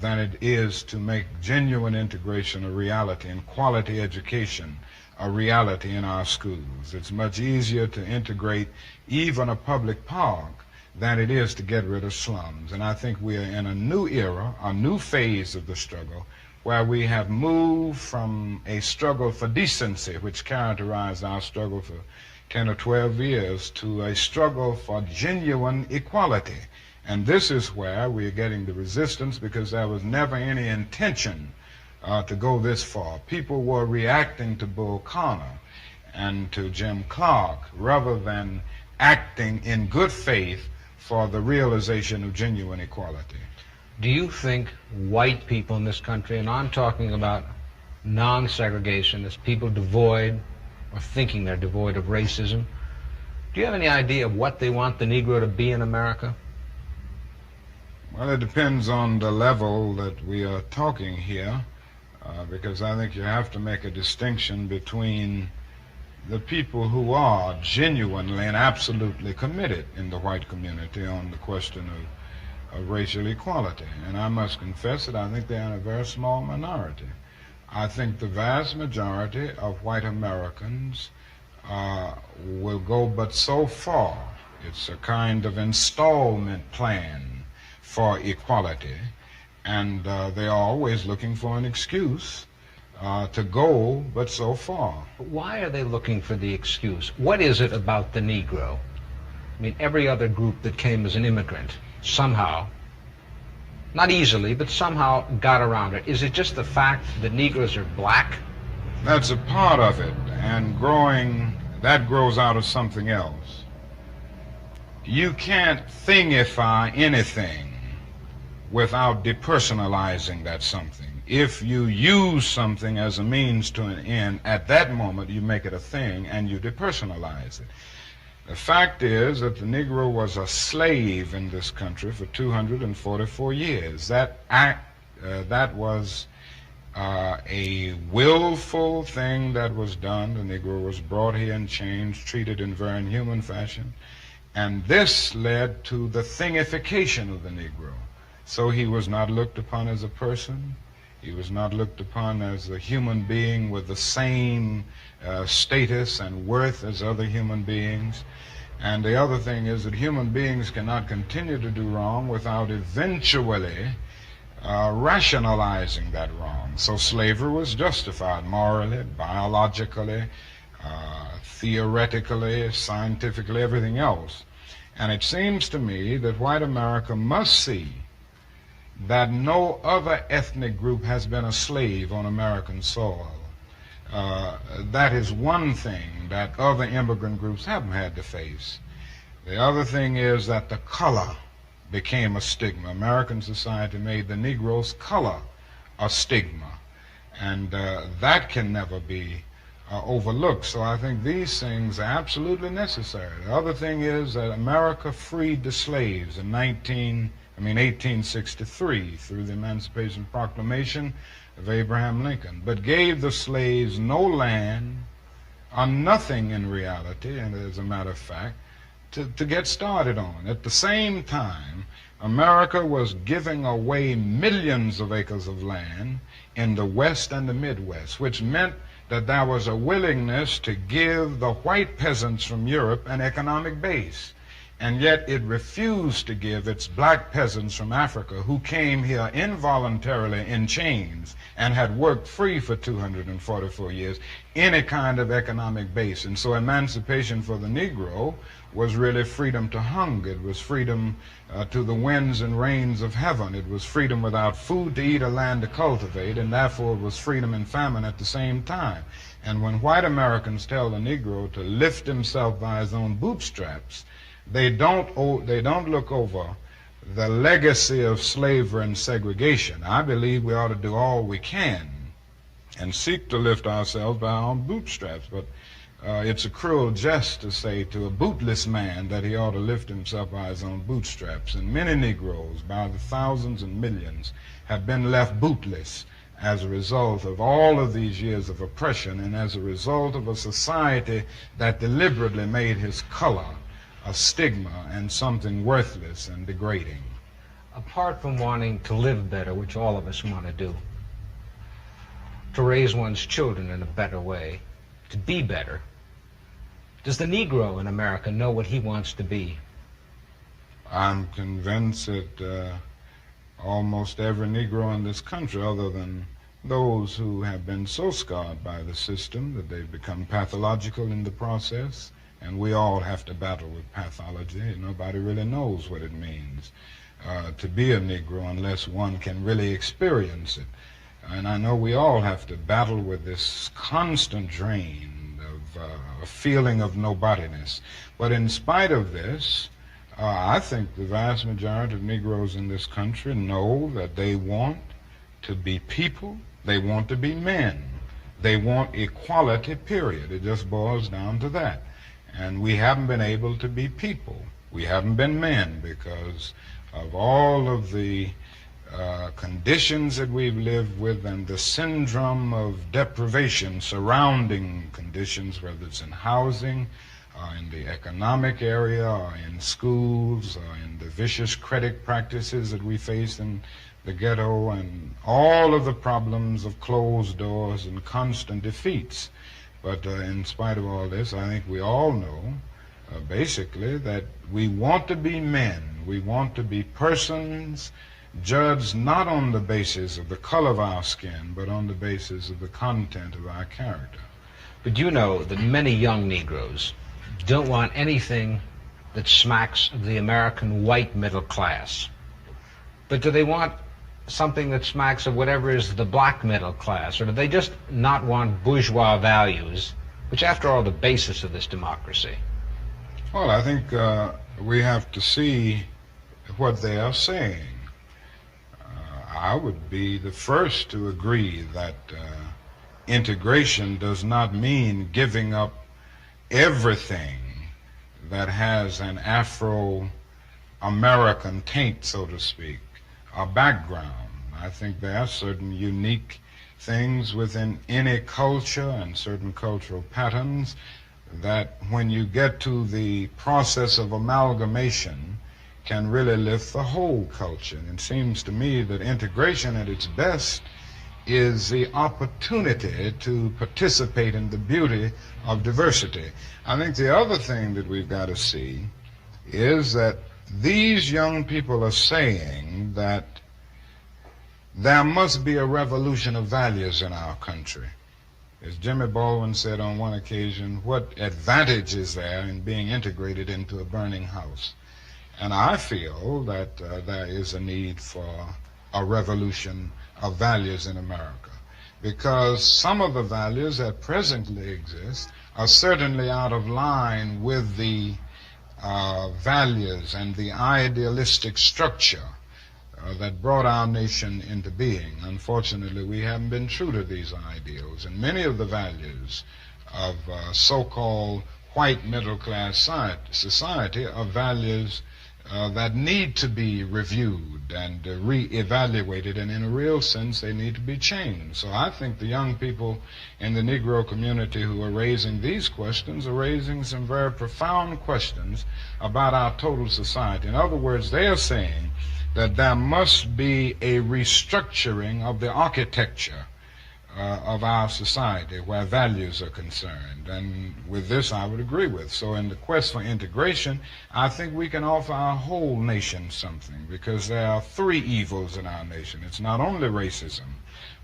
than it is to make genuine integration a reality and quality education a reality in our schools. It's much easier to integrate even a public park than it is to get rid of slums. And I think we are in a new era, a new phase of the struggle, where we have moved from a struggle for decency, which characterized our struggle for 10 or 12 years, to a struggle for genuine equality. And this is where we are getting the resistance, because there was never any intention to go this far. People were reacting to Bull Connor and to Jim Clark rather than acting in good faith for the realization of genuine equality. Do you think white people in this country, and I'm talking about non-segregationists, people devoid or thinking they're devoid of racism, do you have any idea of what they want the Negro to be in America? Well, it depends on the level that we are talking here, because I think you have to make a distinction between the people who are genuinely and absolutely committed in the white community on the question of racial equality. And I must confess that I think they're in a very small minority. I think the vast majority of white Americans will go but so far. It's a kind of installment plan for equality, and they are always looking for an excuse to go but so far. Why are they looking for the excuse? What is it about the Negro? I mean, every other group that came as an immigrant somehow, not easily, but somehow got around it. Is it just the fact that Negroes are black? That's a part of it, and that grows out of something else. You can't thingify anything without depersonalizing that something. If you use something as a means to an end, at that moment you make it a thing and you depersonalize it. The fact is that the Negro was a slave in this country for 244 years. That was a willful thing that was done. The Negro was brought here in chains, treated in very inhuman fashion, and this led to the thingification of the Negro. So he was not looked upon as a person. He was not looked upon as a human being with the same status and worth as other human beings. And the other thing is that human beings cannot continue to do wrong without eventually rationalizing that wrong. So slavery was justified morally, biologically, theoretically, scientifically, everything else. And it seems to me that white America must see that no other ethnic group has been a slave on American soil. That is one thing that other immigrant groups haven't had to face. The other thing is that the color became a stigma. American society made the Negro's color a stigma, and that can never be overlooked. So I think these things are absolutely necessary. The other thing is that America freed the slaves in 1863 through the Emancipation Proclamation of Abraham Lincoln, but gave the slaves no land or nothing in reality, and as a matter of fact, to get started on. At the same time, America was giving away millions of acres of land in the West and the Midwest, which meant that there was a willingness to give the white peasants from Europe an economic base. And yet it refused to give its black peasants from Africa, who came here involuntarily in chains and had worked free for 244 years, any kind of economic base. And so emancipation for the Negro was really freedom to hunger. It was freedom to the winds and rains of heaven. It was freedom without food to eat or land to cultivate, and therefore it was freedom and famine at the same time. And when white Americans tell the Negro to lift himself by his own bootstraps, they don't look over the legacy of slavery and segregation. I believe we ought to do all we can and seek to lift ourselves by our own bootstraps, but it's a cruel jest to say to a bootless man that he ought to lift himself by his own bootstraps. And many Negroes, by the thousands and millions, have been left bootless as a result of all of these years of oppression and as a result of a society that deliberately made his color a stigma and something worthless and degrading. Apart from wanting to live better, which all of us want to do, to raise one's children in a better way, to be better, does the Negro in America know what he wants to be? I'm convinced that almost every Negro in this country, other than those who have been so scarred by the system that they've become pathological in the process, and we all have to battle with pathology. Nobody really knows what it means to be a Negro unless one can really experience it. And I know we all have to battle with this constant drain of a feeling of nobodiness. But in spite of this, I think the vast majority of Negroes in this country know that they want to be people, they want to be men, they want equality, period. It just boils down to that. And we haven't been able to be people. We haven't been men because of all of the conditions that we've lived with and the syndrome of deprivation surrounding conditions, whether it's in housing, or in the economic area, or in schools, or in the vicious credit practices that we face in the ghetto, and all of the problems of closed doors and constant defeats. But in spite of all this, I think we all know, basically, that we want to be men. We want to be persons judged not on the basis of the color of our skin, but on the basis of the content of our character. But you know that many young Negroes don't want anything that smacks of the American white middle class. But do they want something that smacks of whatever is the black middle class, or do they just not want bourgeois values, which after all are the basis of this democracy? Well, I think we have to see what they are saying. I would be the first to agree that integration does not mean giving up everything that has an Afro-American taint, so to speak, a background. I think there are certain unique things within any culture and certain cultural patterns that when you get to the process of amalgamation can really lift the whole culture. And it seems to me that integration at its best is the opportunity to participate in the beauty of diversity. I think the other thing that we've got to see is that these young people are saying that there must be a revolution of values in our country. As Jimmy Baldwin said on one occasion, what advantage is there in being integrated into a burning house? And I feel that there is a need for a revolution of values in America, because some of the values that presently exist are certainly out of line with the values and the idealistic structure that brought our nation into being. Unfortunately, we haven't been true to these ideals, and many of the values of so-called white middle-class society are values that need to be reviewed and re-evaluated, and in a real sense they need to be changed. So I think the young people in the Negro community who are raising these questions are raising some very profound questions about our total society. In other words, they are saying that there must be a restructuring of the architecture of our society where values are concerned. And with this I would agree with. So in the quest for integration, I think we can offer our whole nation something, because there are three evils in our nation. It's not only racism,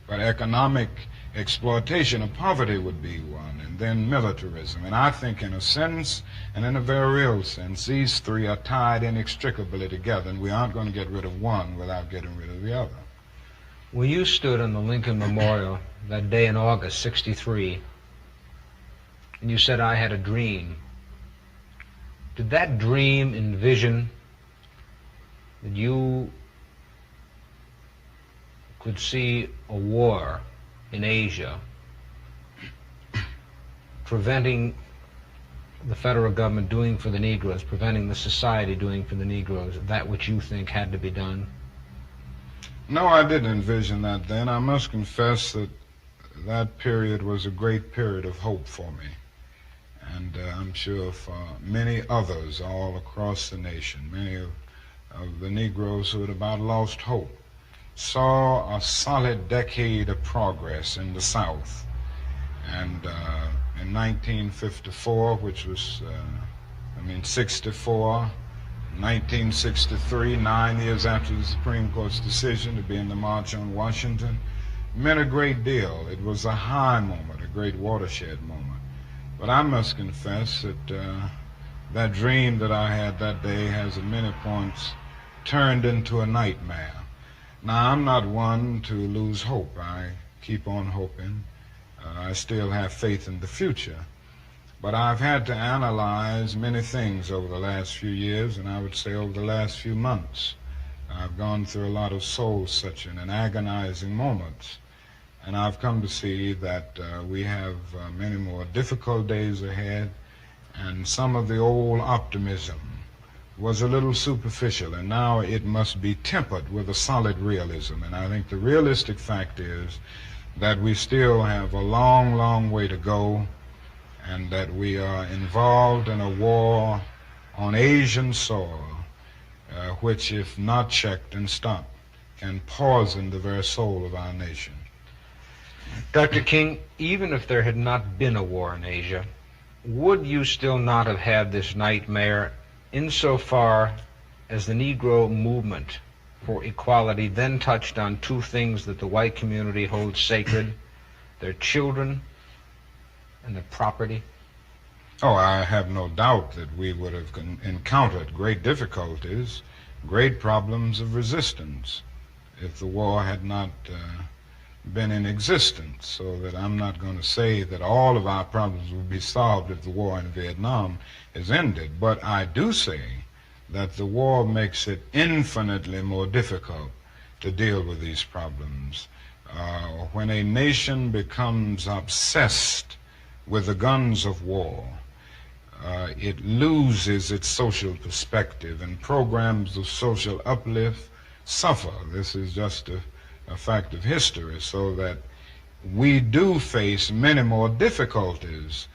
but economic exploitation of poverty would be one, and then militarism. And I think in a sense, and in a very real sense, these three are tied inextricably together, and we aren't going to get rid of one without getting rid of the other. When you stood on the Lincoln Memorial that day in August, '63, and you said, "I had a dream," did that dream envision that you could see a war in Asia preventing the federal government doing for the Negroes, preventing the society doing for the Negroes that which you think had to be done? No, I didn't envision that then. I must confess that that period was a great period of hope for me. And I'm sure for many others all across the nation, many of the Negroes who had about lost hope, saw a solid decade of progress in the South. And in 1954, which was, 64, 1963, 9 years after the Supreme Court's decision to be in the March on Washington, meant a great deal. It was a high moment, a great watershed moment. But I must confess that that dream that I had that day has at many points turned into a nightmare. Now, I'm not one to lose hope. I keep on hoping. I still have faith in the future. But I've had to analyze many things over the last few years, and I would say over the last few months. I've gone through a lot of soul-searching and agonizing moments, and I've come to see that we have many more difficult days ahead, and some of the old optimism was a little superficial, and now it must be tempered with a solid realism. And I think the realistic fact is that we still have a long, long way to go, and that we are involved in a war on Asian soil, which, if not checked and stopped, can poison the very soul of our nation. Dr. King, even if there had not been a war in Asia, would you still not have had this nightmare insofar as the Negro movement for equality then touched on two things that the white community holds sacred: their children and their property? Oh, I have no doubt that we would have encountered great difficulties, great problems of resistance if the war had not been in existence. So that I'm not going to say that all of our problems will be solved if the war in Vietnam is ended. But I do say that the war makes it infinitely more difficult to deal with these problems. When a nation becomes obsessed with the guns of war, it loses its social perspective, and programs of social uplift suffer. This is just a fact of history, so that we do face many more difficulties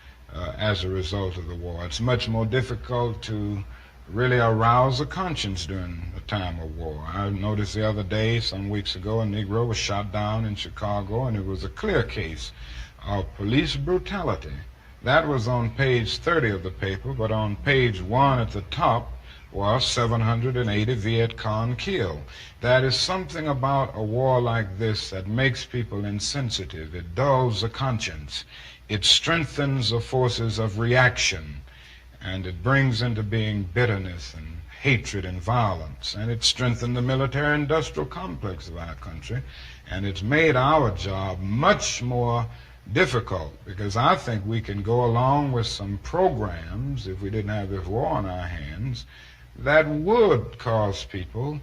as a result of the war. It's much more difficult to really arouse a conscience during a time of war. I noticed the other day, some weeks ago, a Negro was shot down in Chicago, and it was a clear case of police brutality. That was on page 30 of the paper, but on page 1 at the top was 780 Viet Cong killed. That is something about a war like this that makes people insensitive. It dulls the conscience. It strengthens the forces of reaction, and it brings into being bitterness and hatred and violence, and it's strengthened the military-industrial complex of our country, and it's made our job much more difficult, because I think we can go along with some programs, if we didn't have this war on our hands, that would cause people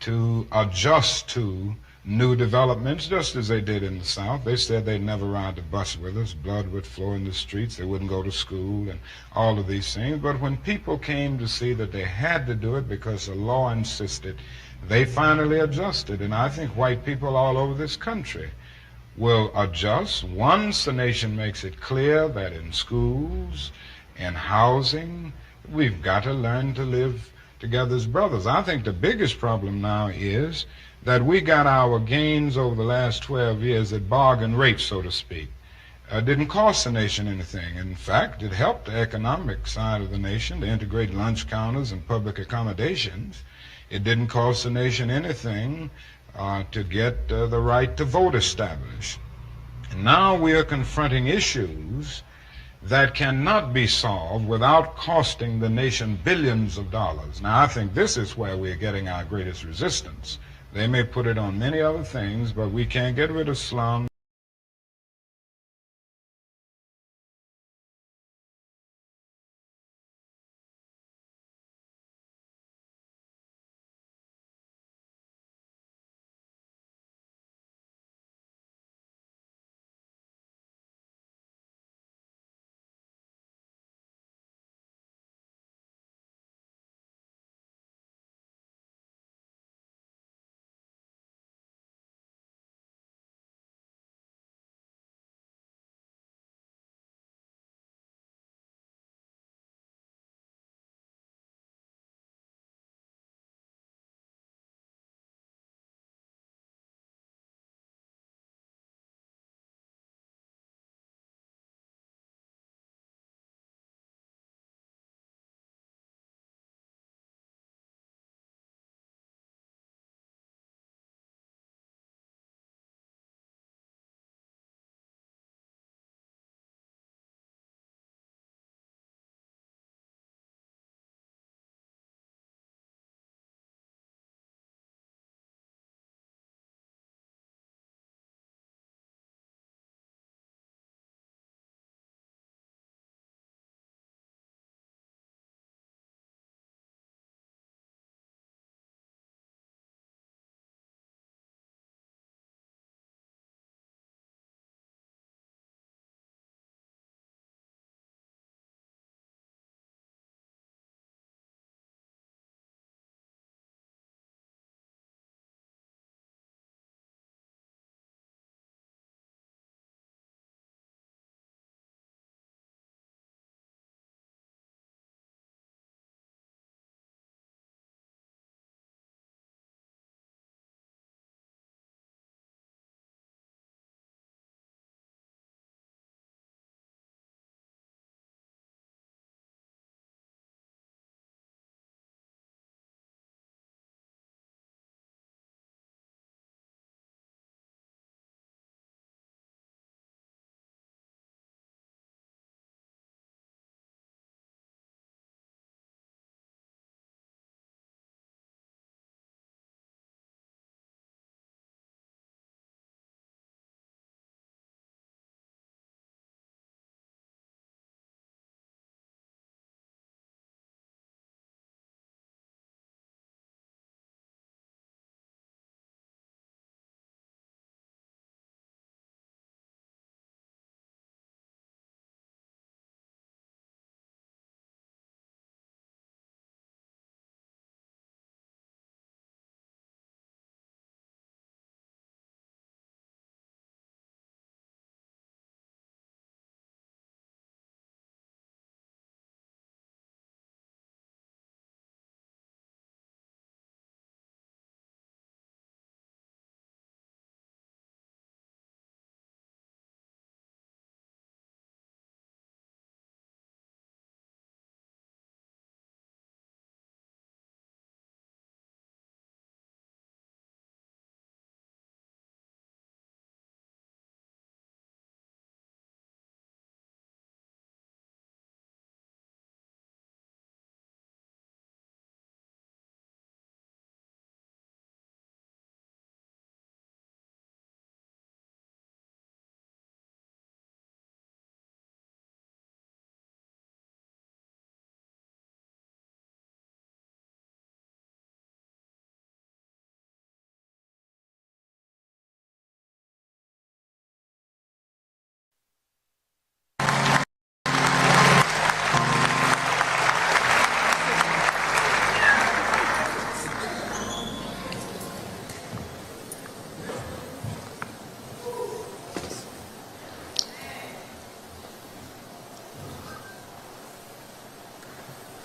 to adjust to new developments, just as they did in the South. They said they'd never ride the bus with us, blood would flow in the streets, they wouldn't go to school, and all of these things. But when people came to see that they had to do it because the law insisted, they finally adjusted. And I think white people all over this country will adjust once the nation makes it clear that in schools and housing, we've got to learn to live together as brothers. I think the biggest problem now is that we got our gains over the last 12 years at bargain rates, so to speak. Didn't cost the nation anything. In fact, it helped the economic side of the nation to integrate lunch counters and public accommodations. It didn't cost the nation anything to get the right to vote established. And now we are confronting issues that cannot be solved without costing the nation billions of dollars. Now, I think this is where we're getting our greatest resistance. They may put it on many other things, but we can't get rid of slums.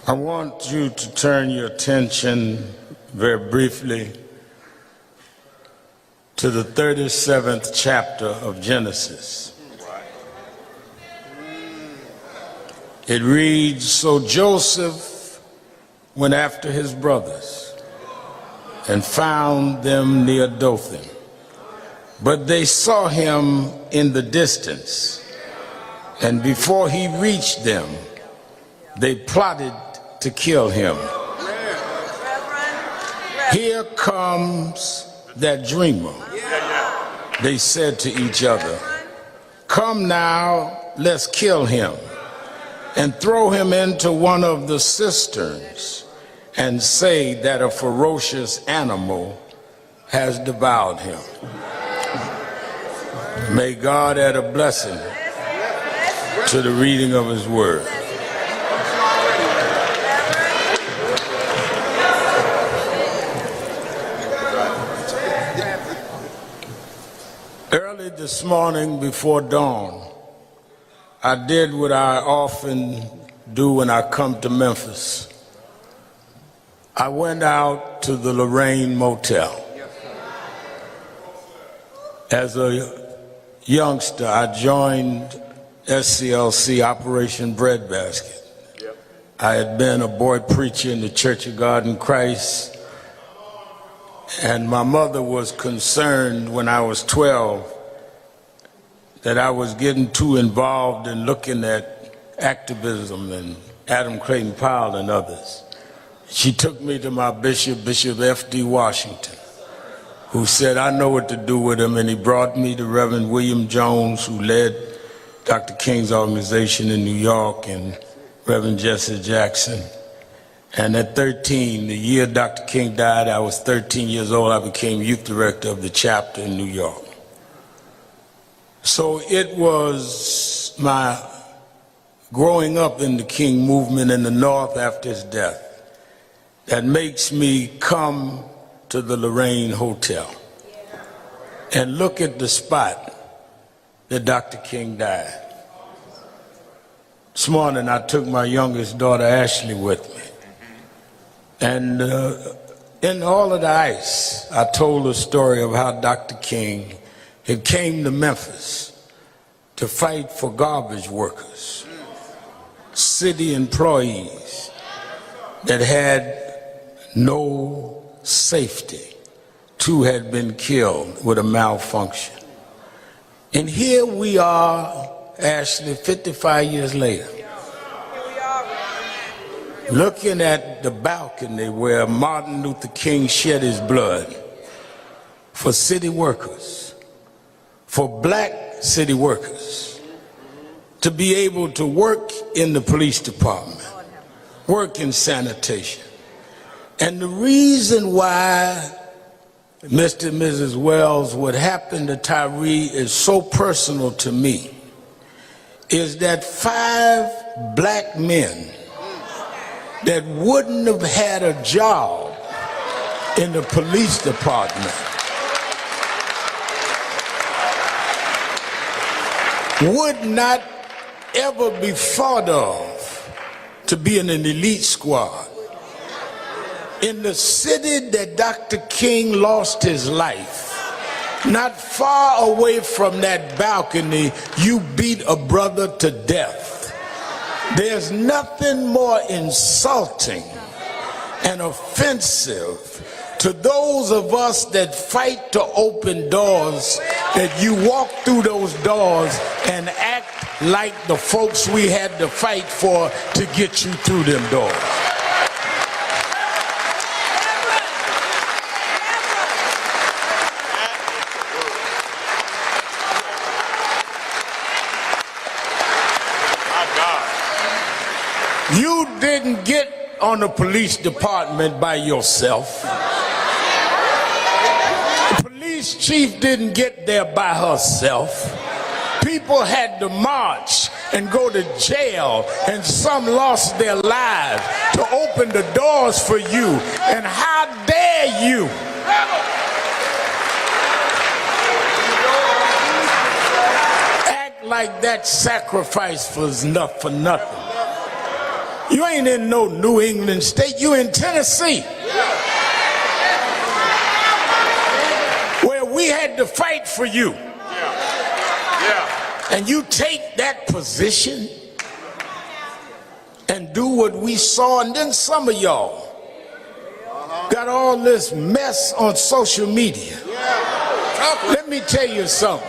I want you to turn your attention very briefly to the 37th chapter of Genesis. It reads, "So Joseph went after his brothers and found them near Dothan. But they saw him in the distance, and before he reached them, they plotted to kill him. Here comes that dreamer. They said to each other, 'Come now, let's kill him and throw him into one of the cisterns and say that a ferocious animal has devoured him.'" May God add a blessing to the reading of his word. Early this morning before dawn, I did what I often do when I come to Memphis. I went out to the Lorraine Motel. As a youngster, I joined SCLC, Operation Breadbasket. I had been a boy preacher in the Church of God in Christ, and my mother was concerned when I was 12 that I was getting too involved in looking at activism and Adam Clayton Powell and others. She took me to my bishop, Bishop F.D. Washington, who said, "I know what to do with him," and he brought me to Reverend William Jones, who led Dr. King's organization in New York, and Reverend Jesse Jackson. And at 13, the year Dr. King died, I was 13 years old. I became youth director of the chapter in New York. So it was my growing up in the King movement in the North after his death that makes me come to the Lorraine Hotel and look at the spot that Dr. King died. This morning I took my youngest daughter Ashley with me, and in all of the ice I told the story of how Dr. King had came to Memphis to fight for garbage workers, city employees that had no safety. 2 had been killed with a malfunction. And here we are, Ashley, 55 years later, looking at the balcony where Martin Luther King shed his blood for city workers, for black city workers, to be able to work in the police department, work in sanitation. And the reason why, Mr. and Mrs. Wells, what happened to Tyree is so personal to me is that 5 black men that wouldn't have had a job in the police department would not ever be thought of to be in an elite squad. In the city that Dr. King lost his life, not far away from that balcony, you beat a brother to death. There's nothing more insulting and offensive to those of us that fight to open doors, that you walk through those doors and act like the folks we had to fight for to get you through them doors. You didn't get on the police department by yourself. The police chief didn't get there by herself. People had to march and go to jail, and some lost their lives to open the doors for you. And how dare you act like that sacrifice was enough for nothing? You ain't in no New England state, you in Tennessee. Where we had to fight for you. And you take that position and do what we saw, and then some of y'all got all this mess on social media. Let me tell you something.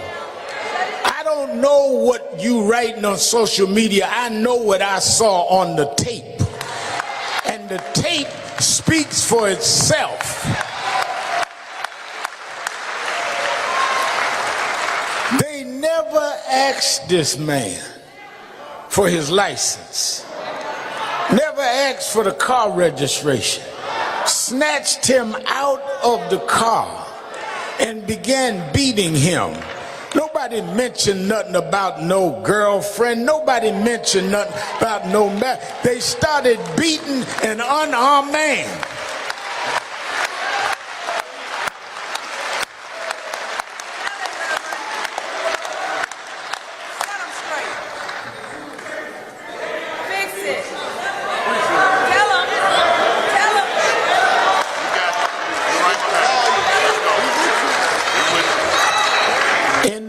I don't know what you writing on social media. I know what I saw on the tape. And the tape speaks for itself. They never asked this man for his license. Never asked for the car registration. Snatched him out of the car and began beating him. Nobody mentioned nothing about no girlfriend. Nobody mentioned nothing about no man. They started beating an unarmed man.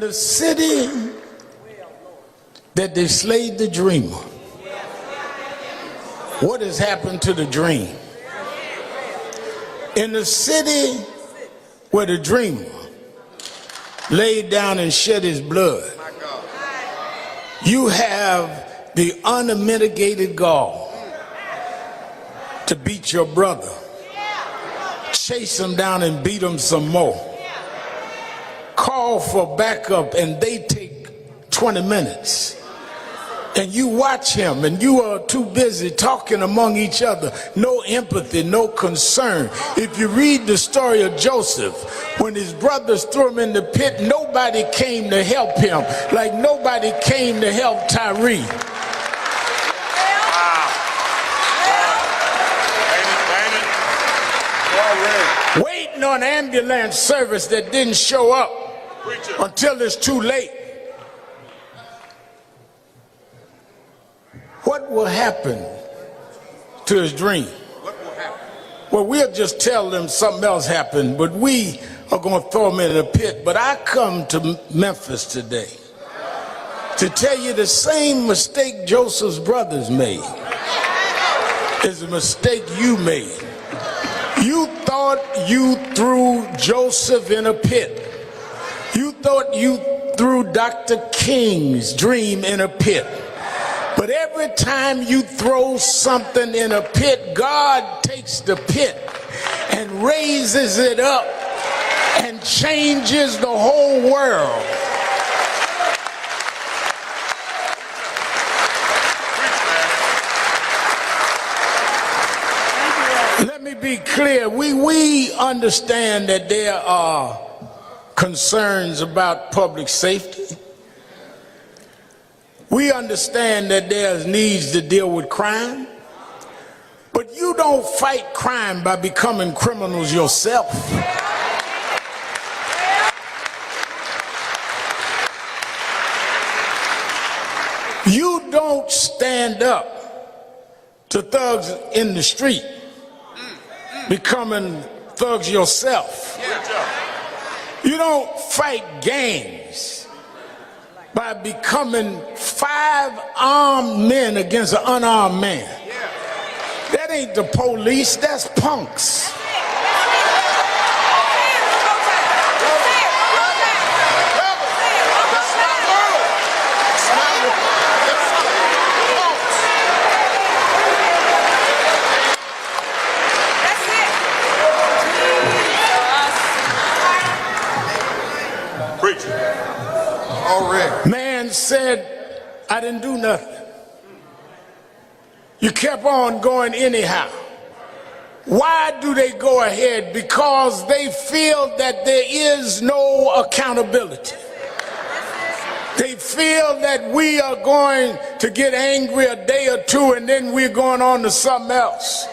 The city that they slayed the dreamer. What has happened to the dream? In the city where the dreamer laid down and shed his blood, you have the unmitigated gall to beat your brother, chase him down and beat him some more. Call for backup and they take 20 minutes. And you watch him and you are too busy talking among each other. No empathy, no concern. If you read the story of Joseph, when his brothers threw him in the pit, nobody came to help him. Like nobody came to help Tyree. Waiting on ambulance service that didn't show up until it's too late. What will happen to his dream? Well, we'll just tell them something else happened, but we are going to throw him in a pit. But I come to Memphis today to tell you the same mistake Joseph's brothers made is a mistake you made. You thought you threw Joseph in a pit. You thought you threw Dr. King's dream in a pit. But every time you throw something in a pit, God takes the pit and raises it up and changes the whole world. Let me be clear. We understand that there are concerns about public safety. We understand that there's needs to deal with crime. But you don't fight crime by becoming criminals yourself. You don't stand up to thugs in the street becoming thugs yourself. You don't fight gangs by becoming 5 armed men against an unarmed man. That ain't the police, that's punks. Man said, I didn't do nothing. You kept on going anyhow. Why do they go ahead? Because they feel that there is no accountability. They feel that we are going to get angry a day or two and then we're going on to something else.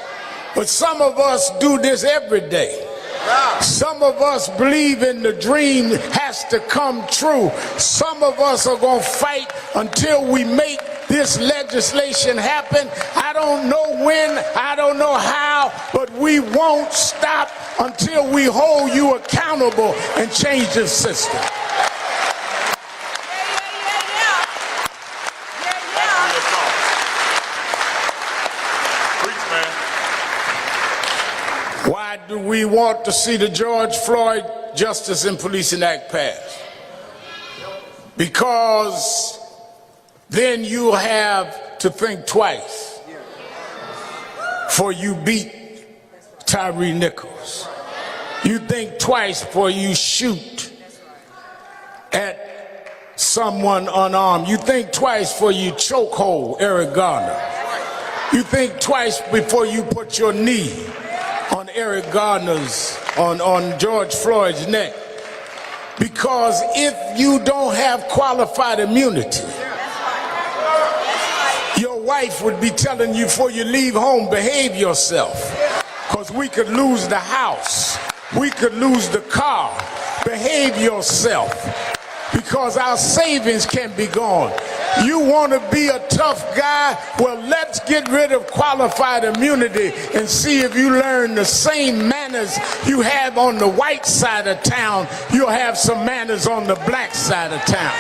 But some of us do this every day. Some of us believe in the dream has to come true. Some of us are going to fight until we make this legislation happen. I don't know when, I don't know how, but we won't stop until we hold you accountable and change the system. Why do we want to see the George Floyd Justice and Policing Act passed? Because then you have to think twice before you beat Tyree Nichols. You think twice before you shoot at someone unarmed. You think twice before you chokehold Eric Garner. You think twice before you put your knee on Eric Garner's, on George Floyd's neck. Because if you don't have qualified immunity, your wife would be telling you before you leave home, behave yourself. Because we could lose the house, we could lose the car. Behave yourself. Because our savings can be gone. You want to be a tough guy? Well, let's get rid of qualified immunity and see if you learn the same manners you have on the white side of town, you'll have some manners on the black side of town.